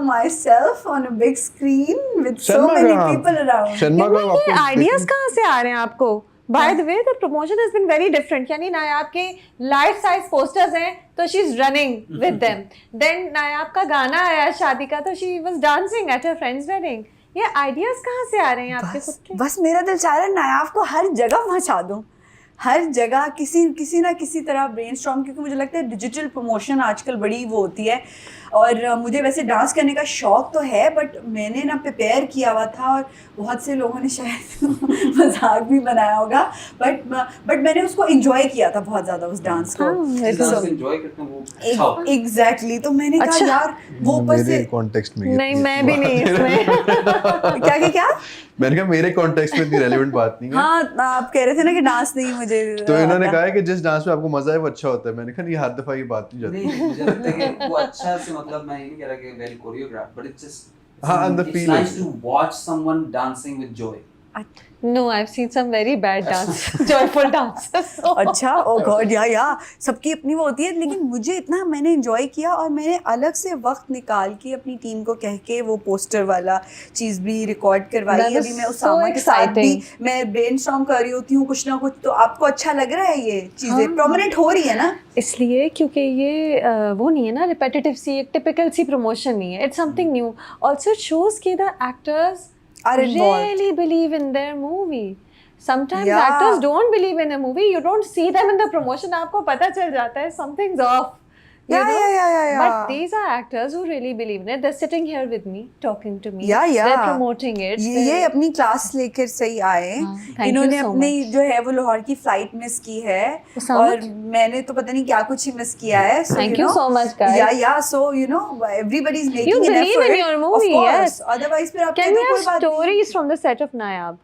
Myself on a big screen with so Sharma many का- people around. Sharma का ये आपको ideas कहाँ से आ रहे हैं आपको? By the way, the promotion has been very different. यानी नायाब के life size posters हैं, तो she is running with them. Then नायाब का गाना आया शादी का, तो she was dancing at her friend's wedding. ये आइडियाज कहाँ से आ रहे हैं आपके खुद के? बस मेरा दिल चाह रहा है नायाब को हर जगह पहुंचा दूं, हर जगह किसी ना किसी तरह ब्रेनस्टॉर्म, क्योंकि मुझे लगता है डिजिटल प्रमोशन आजकल बड़ी वो होती है। और मुझे वैसे डांस करने का शौक तो है, बट मैंने ना प्रिपेयर किया हुआ था और बहुत से लोगों ने शायद मजाक भी बनाया होगा, बट मैंने उसको एंजॉय किया था बहुत ज़्यादा उस डांस को। एंजॉय करते हैं वो अच्छा होता है। एग्जैक्टली, तो मैंने कहा यार वो ऊपर से कॉन्टेक्स्ट में नहीं, मैं भी नहीं इसमें। क्या मैंने कहा मेरे कॉन्टेक्स्ट में इतनी रेलेवेंट बात नहीं है। हाँ आप कह रहे थे ना कि डांस नहीं मुझे तो इन्होंने आता। कहा है कि जिस डांस में आपको मजा है वो अच्छा होता है। मैंने कहा नहीं, हर दफा ये बात नहीं जाती। नहीं, मुझे लगता है कि वो अच्छा से मतलब मैं ये नहीं कह रहा कि well choreograph, but it's just हाँ, and the it's feel nice is- to watch someone dancing with joy. No, I've seen some very bad dance, joyful dances. अच्छा ओ गॉड या सबकी अपनी वो होती है, लेकिन मुझे इतना मैंने एंजॉय किया और मैंने अलग से वक्त निकाल के अपनी टीम को कह के वो पोस्टर वाला चीज़ भी रिकॉर्ड करवाई। That was अभी मैं so उसामा के साथ भी exciting. मैं ब्रेनस्टॉर्म कर रही होती हूँ कुछ ना कुछ। तो आपको अच्छा लग रहा है ये चीज़ें प्रोमिनेंट हो रही है ना? इसलिए क्योंकि ये वो नहीं है ना रिपेटिटिव सी, एक टिपिकल सी प्रमोशन नहीं है, it's something new. Also it shows कि the actors Are involved. really believe in their movie. Sometimes Yeah. actors don't believe in a movie, you don't see them in the promotion, आपको पता चल जाता है something's off. You Yeah, know? yeah. But these are actors who really believe in it. They're sitting here with me, talking to me. Yeah. They're promoting it. ये अपनी class लेकर सही आए। thank you इन्होंने so अपनी much. जो है वो लाहौर की फ्लाइट मिस की है उसामा? और मैंने तो पता नहीं क्या कुछ ही मिस किया है। So, Thank you so much, guys. Yeah. So everybody is making You an believe in effort. your movie, of course. yes. Otherwise फिर आप Can we कहते have कोई बात नहीं। stories from the set of Nayab?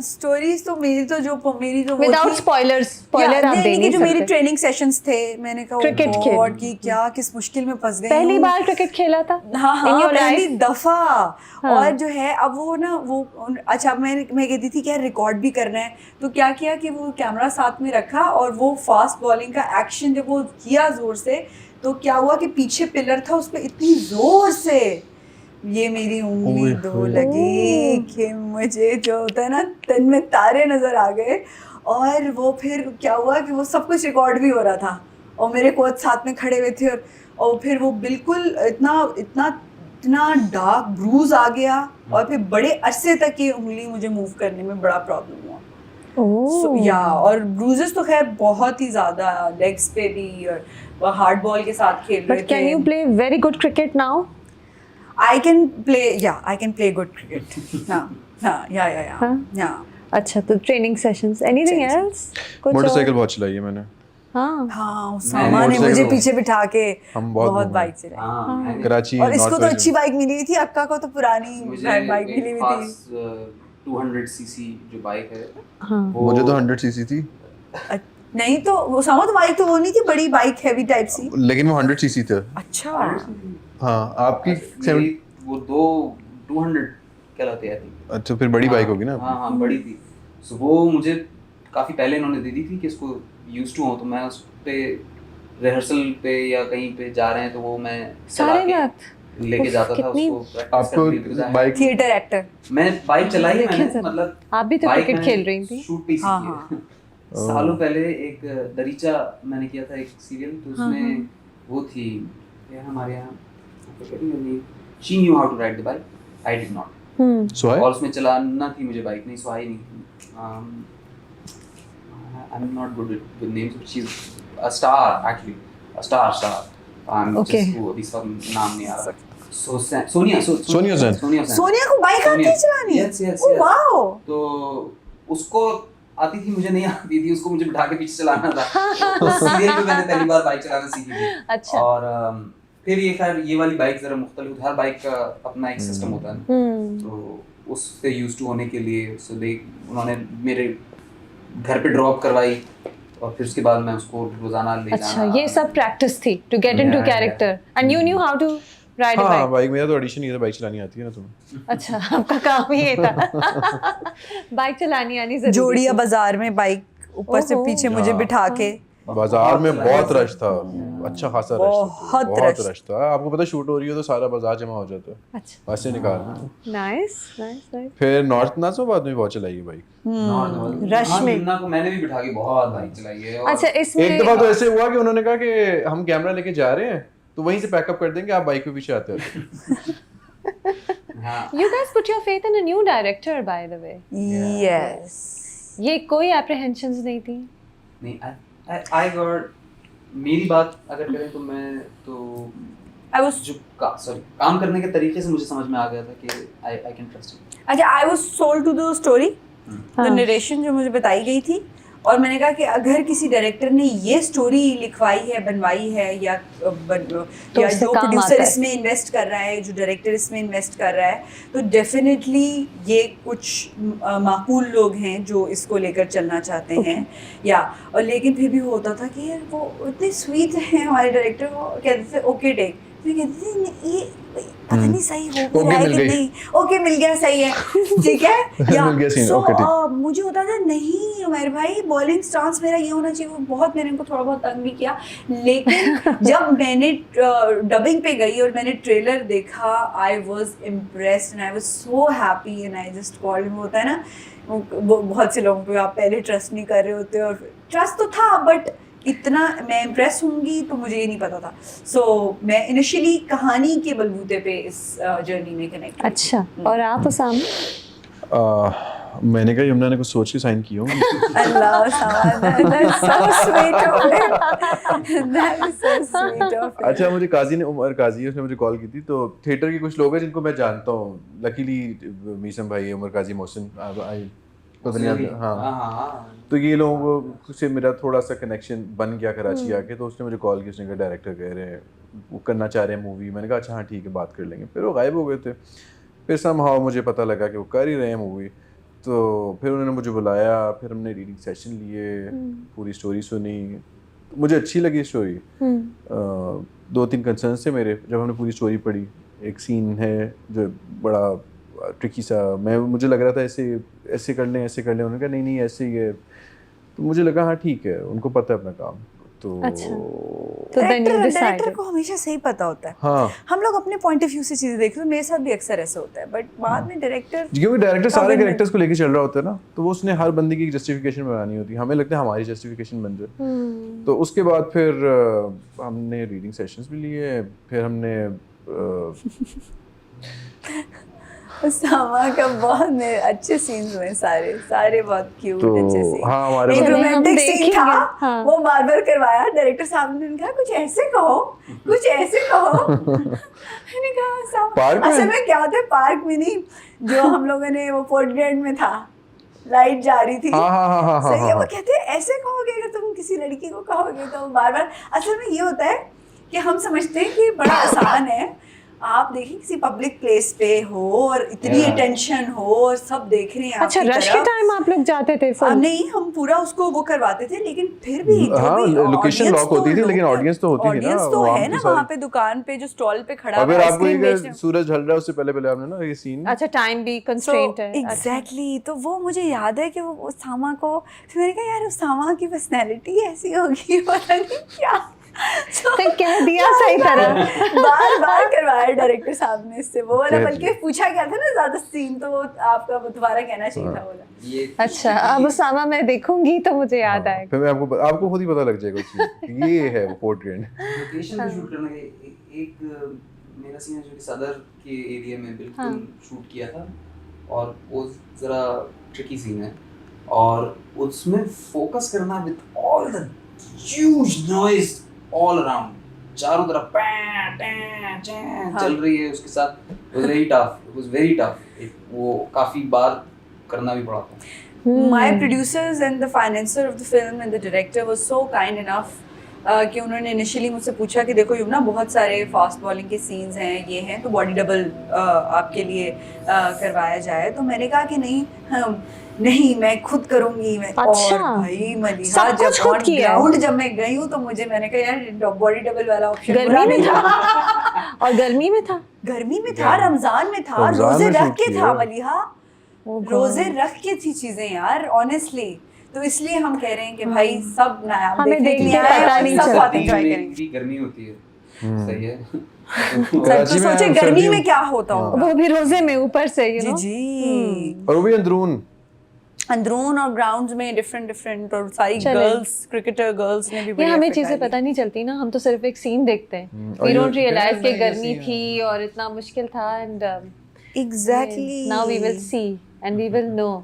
Stories तो मेरी जो वो Without थी- spoilers. Spoiler आप दे नहीं, नहीं जो मेरी सकते. ट्रेनिंग सेशंस थे, मैंने कहा Cricket oh खेल. God, कि क्या किस मुश्किल में फंस गई पहली हूँ। बार क्रिकेट खेला था? हाँ In your पहली life? दफा। हाँ. और जो है अब वो ना वो अच्छा मैं कहती थी कि रिकॉर्ड भी करना है, तो क्या किया कि वो कैमरा साथ में रखा और वो फास्ट बॉलिंग का एक्शन जब वो किया जोर से, तो क्या हुआ कि पीछे पिलर था, उस पर इतनी जोर से ये मेरी उंगली दो लगी कि मुझे जो होता है ना तन में तारे नजर आ गए। और वो फिर क्या हुआ कि वो सब कुछ रिकॉर्ड भी हो रहा था और मेरे कोच साथ में खड़े हुए थे और फिर वो बिल्कुल इतना डार्क ब्रूज आ गया और फिर बड़े अरसे तक ये उंगली मुझे मूव करने में बड़ा प्रॉब्लम हुआ। So, और ब्रूजेस तो खैर बहुत ही ज़्यादा लेग्स पे भी और हार्ड बॉल के साथ खेल रहे थे। But can you play very good cricket now? I can play good cricket. Yeah. अच्छा, तो ट्रेनिंग सेशंस, एनीथिंग एल्स? कुछ मोटरसाइकिल बहुत चलाई है मैंने। हाँ उसामा ने मुझे मोटरसाइकिल पीछे बिठा के हम बहुत घूमे। बाइक चलाई। हाँ, कराची और इसको तो नॉर्थ अच्छी बाइक मिली हुई थी, अक्का को तो पुरानी मुझे बाइक मिली हुई थी। 200 सीसी जो बाइक है हाँ. मुझे तो 100 सीसी थी, नहीं तो उसामा तो बाइक तो वो नहीं थी, बड़ी बाइक हैवी टाइप सी। लेकिन वो 100 सीसी थे। अच्छा हाँ, आपकी मेरी वो 200 कहलाते हैं। अच्छा, फिर बड़ी बाइक होगी ना। हाँ बड़ी थी। सो वो मुझे काफ़ी पहले इन्होंने दे दी थी कि इसको यूज टू हो, तो मैं उस पे रिहर्सल पे या कहीं पे जा रहे हैं तो वो मैं चला सारे के रात लेके जाता था कितनी- उसको practice आपको करने के लिए। Bike theatre actor. मैं बाइक चलाई है देखिए मैंने, जरा। मतलब आप भी तो बाइक क्रिकेट मैंने खेल रही थी। शूट पे हाँ, सीखी है। सालों पहले एक दरीचा मैंने किया था एक सीरियल, तो उसमें वो थी क्या हमारे यहाँ, she knew how to ride the bike, I did not. So और उसमें चलाना थी मुझे बाइक, नहीं सो आई नहीं। I am not good with names, but she is a star actually, a star. Okay. अभी सब नाम नहीं आ रहा। सोनिया सेन। सोनिया को बाइक आती है चलानी? यस। Oh wow. तो उसको आती थी, मुझे नहीं आती थी, उसको मुझे बिठा के पीछे चलाना था। सीरियल में मैंने पहली बार बाइक चलाना सीखी थी। अच्छा। और फिर ये खैर ये वाली बाइक जरा मुख्तलिफ, हर बाइक का अपना एक सिस्टम होता है, तो उससे यूज टू होने के लिए उन्होंने मेरे घर पे ड्रॉप करवाई और फिर उसके बाद मैं उसको रोजाना ले जाना। अच्छा, ये सब प्रैक्टिस थी to get into Yeah, character and you knew how to ride a हाँ, बाइक। बाइक मेरा तो ऑडिशन ही था, बाइक चलानी आती है ना तुम्हें। अच्छा, आपका काम ही ये था। बाइक चलानी आनी जरूरी जोड़िया थी। बाजार में बाइक ऊपर से ओहो। पीछे मुझे हाँ। बिठा के। बाजार में बहुत रश था, अच्छा खासा रश था, बहुत बहुत रश। रश था। आपको पता शूट हो रही हो तो सारा बाजार जमा हो जाता है, अच्छा, बस से निकाल। Nice nice. फिर नॉर्थ नाज़िमाबाद में बहुत चलाई है बाइक। रश में। यमुना को मैंने भी बिठा के बहुत बाइक चलाई है। और अच्छा, इसमें एक दफा तो ऐसे हुआ कि उन्होंने कहा कि हम कैमरा लेके जा रहे हैं तो वहीं से पैकअप कर देंगे, आप बाइक पे पीछे आते हैं। हाँ, you guys put your faith in a new director by the way. Yes. ये कोई apprehensions नहीं थी? नहीं I got, मेरी बात अगर करें तो मैं तो आई वाज जो काम करने के तरीके से मुझे समझ में आ गया था कि I can trust him। अच्छा, I was sold to the story, the हाँ। नरेशन जो मुझे बताई गई थी, और मैंने कहा कि अगर किसी डायरेक्टर ने ये स्टोरी लिखवाई है, बनवाई है, या या उससे जो काम प्रोड्यूसर आता है। इसमें इन्वेस्ट कर रहा है, जो डायरेक्टर इसमें इन्वेस्ट कर रहा है, तो डेफिनेटली ये कुछ माकूल लोग हैं जो इसको लेकर चलना चाहते हैं। या और लेकिन फिर भी होता था कि यार वो इतने स्वीट हैं हमारे डायरेक्टर, वो कहते थे ओके टेक, फिर कहते थे "नहीं, ये पता नहीं सही हो भी ओके रहा है मिल कि गई। नहीं, ओके मिल गया, सही है, ठीक है या मिल गया scene, so, okay, ठीक। मुझे होता था नहीं मेरे भाई बॉलिंग स्टांस मेरा ये होना चाहिए, वो बहुत मैंने उनको थोड़ा बहुत तंग भी किया, लेकिन जब मैंने डबिंग पे गई और मैंने ट्रेलर देखा, I was impressed and I was so happy and I just called him. होता है ना वो बहुत से लोगों पे आप पहले ट्रस्ट नहीं कर रहे होते, और ट्रस्ट तो था बट इतना मैं इम्प्रेस होंगी तो मुझे ये नहीं पता था। सो मैं इनिशियली कहानी के बलबूते पे इस जर्नी में कनेक्ट। अच्छा, और आप उसामा? मैंने कहा यमुना ने कुछ सोच के साइन की होंगी। अल्लाह that's so sweet of him. That is so sweet of him. अच्छा, मुझे काजी ने, उमर काजी, उसने मुझे कॉल की थी, तो थिएटर के कुछ लोग हैं जिनको मैं जानता हूँ, लकीली मीसम भाई, उमर काजी, मोहसिन, पता नहीं, हाँ, तो ये लोगों से मेरा थोड़ा सा कनेक्शन बन गया कराची आके। तो उसने मुझे कॉल की, उसने कहा डायरेक्टर कह रहे हैं वो करना चाह रहे हैं मूवी। मैंने कहा अच्छा हाँ ठीक है, बात कर लेंगे। फिर वो गायब हो गए थे। फिर समहाउ मुझे पता लगा कि वो कर ही रहे हैं मूवी, तो फिर उन्होंने मुझे बुलाया, फिर हमने रीडिंग सेशन लिए, पूरी स्टोरी सुनी, मुझे अच्छी लगी स्टोरी। 2-3 कंसर्न्स थे मेरे जब हमने पूरी स्टोरी पढ़ी। एक सीन है जो बड़ा ट्रिकी सा, मुझे लग रहा था ऐसे कर लें, ऐसे कर लें, उन्होंने कहा नहीं ऐसे ही है, तो मुझे लगा हाँ ठीक है, उनको पता है अपना काम। तो अच्छा, तो then you डायरेक्टर decided. को हमेशा सही पता होता है। हाँ, हम लोग अपने पॉइंट ऑफ व्यू से चीजें देखते हैं, मेरे साथ भी अक्सर ऐसा होता है, बट बाद में डायरेक्टर, क्योंकि डायरेक्टर सारे Government. कैरेक्टर्स को लेके चल रहा होता है ना, तो वो उसने हर बंदे की एक जस्टिफिकेशन बनानी होती है। हमें लगता है हमारी जस्टिफिकेशन बन जाए। तो उसके बाद फिर हमने रीडिंग सेशंस भी लिए, फिर हमने उसामा का बहुत मेरे अच्छे सीन्स हुए, सारे बहुत क्यूट तो अच्छे सीन। हाँ, हमारे एक चलिए, हम रोमांटिक सीन देखेंगे, था, हाँ। वो बार-बार करवाया, डायरेक्टर साहब ने कहा कुछ ऐसे कहो, कुछ ऐसे कहो। मैंने कहा साहब, पार्क में? असल में क्या होता है, पार्क में नहीं, जो हम लोगों ने वो फोर्ट ग्रैंड में था, लाइट जा रही थी, हाँ, सही है, वो कहते हैं ऐसे कहोगे अगर तुम किसी लड़की को कहोगे तो बार-बार। असल में ये होता है कि हम समझते हैं कि बड़ा आसान है, आप देखिए किसी पब्लिक प्लेस पे हो और इतनी अटेंशन हो और सब देख रहे हैं अच्छा, आपकी रश के तरफ। टाइम आप लोग जाते थे full? नहीं, हम पूरा उसको वो करवाते थे, लेकिन फिर भी जो हाँ, भी लोकेशन audience लॉक तो होती थी, लोग लेकिन हैं। ऑडियंस तो होती थी ना, Audience तो वहाँ है की ना सारी। वहाँ पे दुकान पे जो स्टॉल पे खड़ा अगर हुआ है, आपको आइसक्रीम बेच ये रहे हैं। सूरज ढल रहा है उससे पहले आप ने ना ये सीन, अच्छा, टाइम भी कंस्ट्रेंट है। अच्छा। एग्जैक्टली, तो वो मुझे याद है कि वो उसामा को, फिर मैंने कहा यार उसामा की पर्सनैलिटी ऐसी होगी, पता नहीं क्या। तो कह दिया सही तरह। बार करवाया डायरेक्टर साहब ने इससे वो वाला, कह बल्कि पूछा क्या था ना ज्यादा सीन, तो वो आपका दोबारा कहना चाहिए था बोला। ये अच्छा, अब उसामा मैं देखूंगी तो मुझे याद आएगा। फिर मैं आपको खुद ही पता लग जाएगा उस चीज़। ये है वो पोर्ट ग्रैंड। लोकेशन पे शूट करना एक मेरा सीन है जो कि सदर के एरिया में बिल्कुल शूट किया था, और वो ज़रा ट्रिकी सीन है, और उसमें फोकस करना with all the huge noise all around, चारों तरफ पैं टैं चैं चल रही है, उसके साथ इट वाज वेरी टफ, वो काफ़ी बार करना भी पड़ा था। My producers and the financer of the film and the director was so kind enough कि उन्होंने इनिशियली मुझसे पूछा कि देखो यमुना बहुत सारे फास्ट बॉलिंग के सीन्स हैं, ये हैं, तो बॉडी डबल आपके लिए करवाया जाए। तो मैंने कहा कि नहीं मैं खुद करूंगी। मैं अच्छा, और भाई मलिहा सब कुछ जब खुद ऑन किया है। ग्राउंड जब मैं गई हूँ तो मैंने कहा यार बॉडी डबल वाला ऑप्शन गर्मी में था और गर्मी में था, गर्मी में था, रमजान में था, रमजान रोजे में रख शूट के किया। था मलिहा, Oh रोजे रख के थी चीजें यार ऑनेस्टली। तो इसलिए हम कह रहे हैं कि भाई सब नायाब हमें देखने देख के के लिए आए पता हैं, नहीं सब चलता। बहुत एंजॉय करेंगे। भी गर्मी होती है, सही है। सर कराची तो में सोचे हम गर्मी सर्दियों- में क्या होता होगा। वो भी रोजे में ऊपर से, यू जी नो। जी, और वो भी अंदरून। अंदरून और ग्राउंड्स में डिफरेंट और सारी चलें। गर्ल्स, क्रिकेटर गर्ल्स ने भी ये बड़ी हमें effort चीजें डाली। पता नहीं चलती ना, हम तो सिर्फ एक सीन देखते हैं, और वी ये डोंट रियलाइज कि कहते हैं गर्मी ऐसी, थी और इतना मुश्किल था, and Exactly. now we will see and we will know.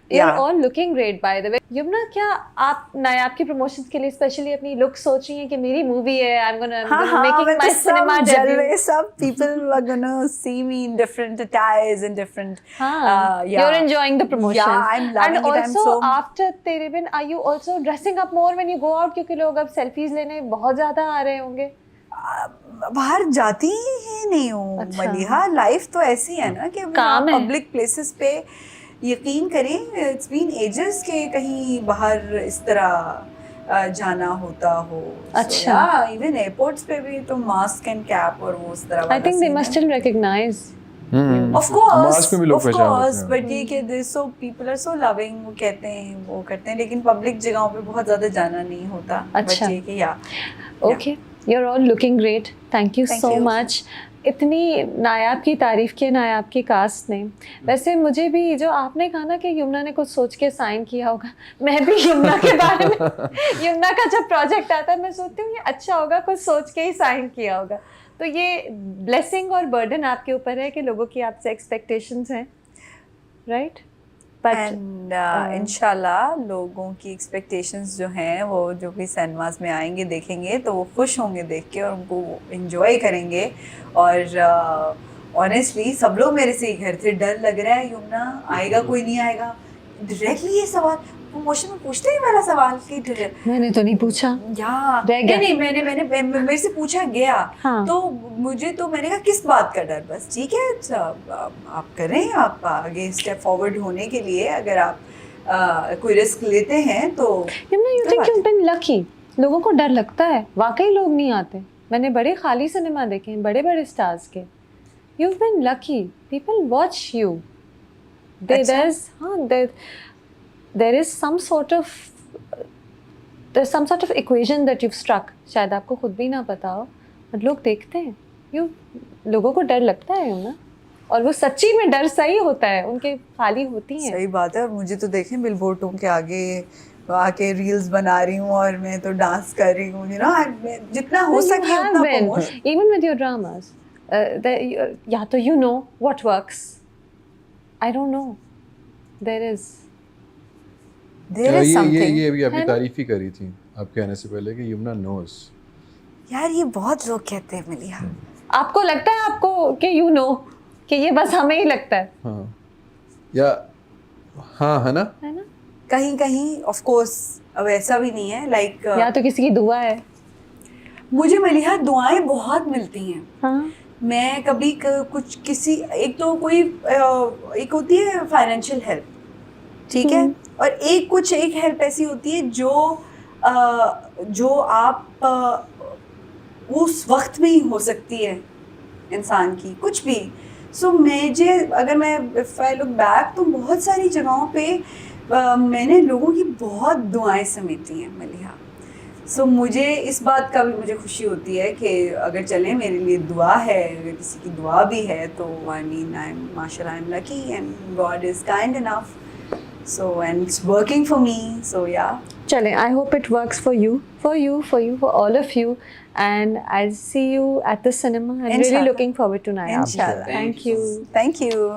You're Yeah. all looking great by the way. Yamuna, क्या आप नायाब की प्रमोशंस के लिए स्पेशली अपनी लुक सोच रही हैं कि मेरी मूवी है, I'm gonna making my cinema debut? जलवे सब people are gonna see me in different attires and different. हाँ, yeah. you're enjoying the promotion. Yeah, I'm loving and it. also I'm so. after तेरे बिन, are you also dressing up more when you go out? क्योंकि लोग अब selfies लेने बहुत ज़्यादा आ रहे होंगे. बाहर जाती ही नहीं हूँ अच्छा. मलिहा, लाइफ तो ऐसी है ना कि काम है. पब्लिक प्लेसेस पे यकीन करें, इट्स बीन एजेस के कहीं बाहर इस तरह जाना होता हो. अच्छा. इवन एयरपोर्ट्स पे भी तो मास्क एंड कैप और वो उस तरह I think they must still recognize. Of course, mask में भी लोग of पहचान course, लेते हैं. but ये कि this so people are so loving, वो कहते हैं, वो करते हैं, लेकिन पब्लिक जगहों पे बहुत ज़्यादा जाना नहीं होता. अच्छा. But ये कि Okay, you're all looking great. Thank you Thank so you. much. इतनी नायाब की तारीफ की नायाब की कास्ट ने. वैसे मुझे भी जो आपने कहा ना कि यमुना ने कुछ सोच के साइन किया होगा, मैं भी यमुना के बारे में यमुना का जब प्रोजेक्ट आता है मैं सोचती हूँ ये अच्छा होगा, कुछ सोच के ही साइन किया होगा. तो ये ब्लेसिंग और बर्डन आपके ऊपर है कि लोगों की आपसे एक्सपेक्टेशंस हैं, राइट? एंड इंशाल्लाह लोगों की एक्सपेक्टेशंस जो हैं वो जो भी सिनेमास में आएंगे देखेंगे तो वो खुश होंगे देख के और उनको एंजॉय करेंगे. और ऑनेस्टली सब लोग मेरे से ही घर थे, डर लग रहा है यमुना आएगा कोई नहीं आएगा. डायरेक्टली ये सवाल प्रमोशन में पूछते हैं मेरा सवाल कि मैंने तो नहीं पूछा. या रह गया. नहीं, मैंने मेरे से पूछा गया. हाँ. तो मुझे तो मैंने कहा किस बात का डर, बस ठीक है आप करें, आप आगे स्टेप फॉरवर्ड होने के लिए अगर आप कोई रिस्क लेते हैं तो. Yamuna, you think you've been lucky? लोगों को डर लगता है, वाकई लोग नहीं आते. मैंने बड़े खाली सिनेमा देखे हैं बड़े बड़े स्टार्स के. You've been lucky. People watch you. There is some sort of equation that you've struck. शायद आपको खुद भी ना पता हो, but लोग देखते हैं. लोगों को डर लगता है ना, और वो सच्ची में डर सही होता है, उनके खाली होती हैं. सही बात है. और मुझे तो देखें बिलबोर्डों के आगे आके रील्स बना रही हूँ और मैं तो डांस कर रही हूँ, you know, जितना हो सके उतना promotion. Even with your dramas, या तो you know what works. I don't know. There is something. ये अभी आपकी है ना? तारीफ ही करी थी आपके आने से पहले कि यमुना नोस. यार ये बहुत लोग कहते हैं मलिहा. आपको लगता है आपको कि you know कि ये बस हमें ही लगता है. हाँ या हाँ है ना. कहीं कहीं ऑफ कोर्स अब ऐसा भी नहीं है लाइक या तो किसी की दुआ है. मुझे मलिहा दुआएं बहुत मिलती हैं. हाँ. मैं कभी कुछ किसी एक तो कोई एक होती है फाइनेंशियल हेल्प, ठीक है, और एक हेल्प ऐसी होती है जो आप उस वक्त में ही हो सकती है इंसान की कुछ भी. सो अगर मैं इफ आई लुक बैक तो बहुत सारी जगहों पे मैंने लोगों की बहुत दुआएं समेटी हैं मलिहा. सो मुझे इस बात का भी मुझे खुशी होती है कि अगर चलें मेरे लिए दुआ है, अगर किसी की दुआ भी है तो आई मीन माशाल्लाह I am lucky and God is kind enough. So and it's working for me. So या चलें, I hope it works for you, for all of you, and I'll see you at the cinema. I'm really Inshallah. looking forward to Nayab. Inshallah. Thank you. Thank you.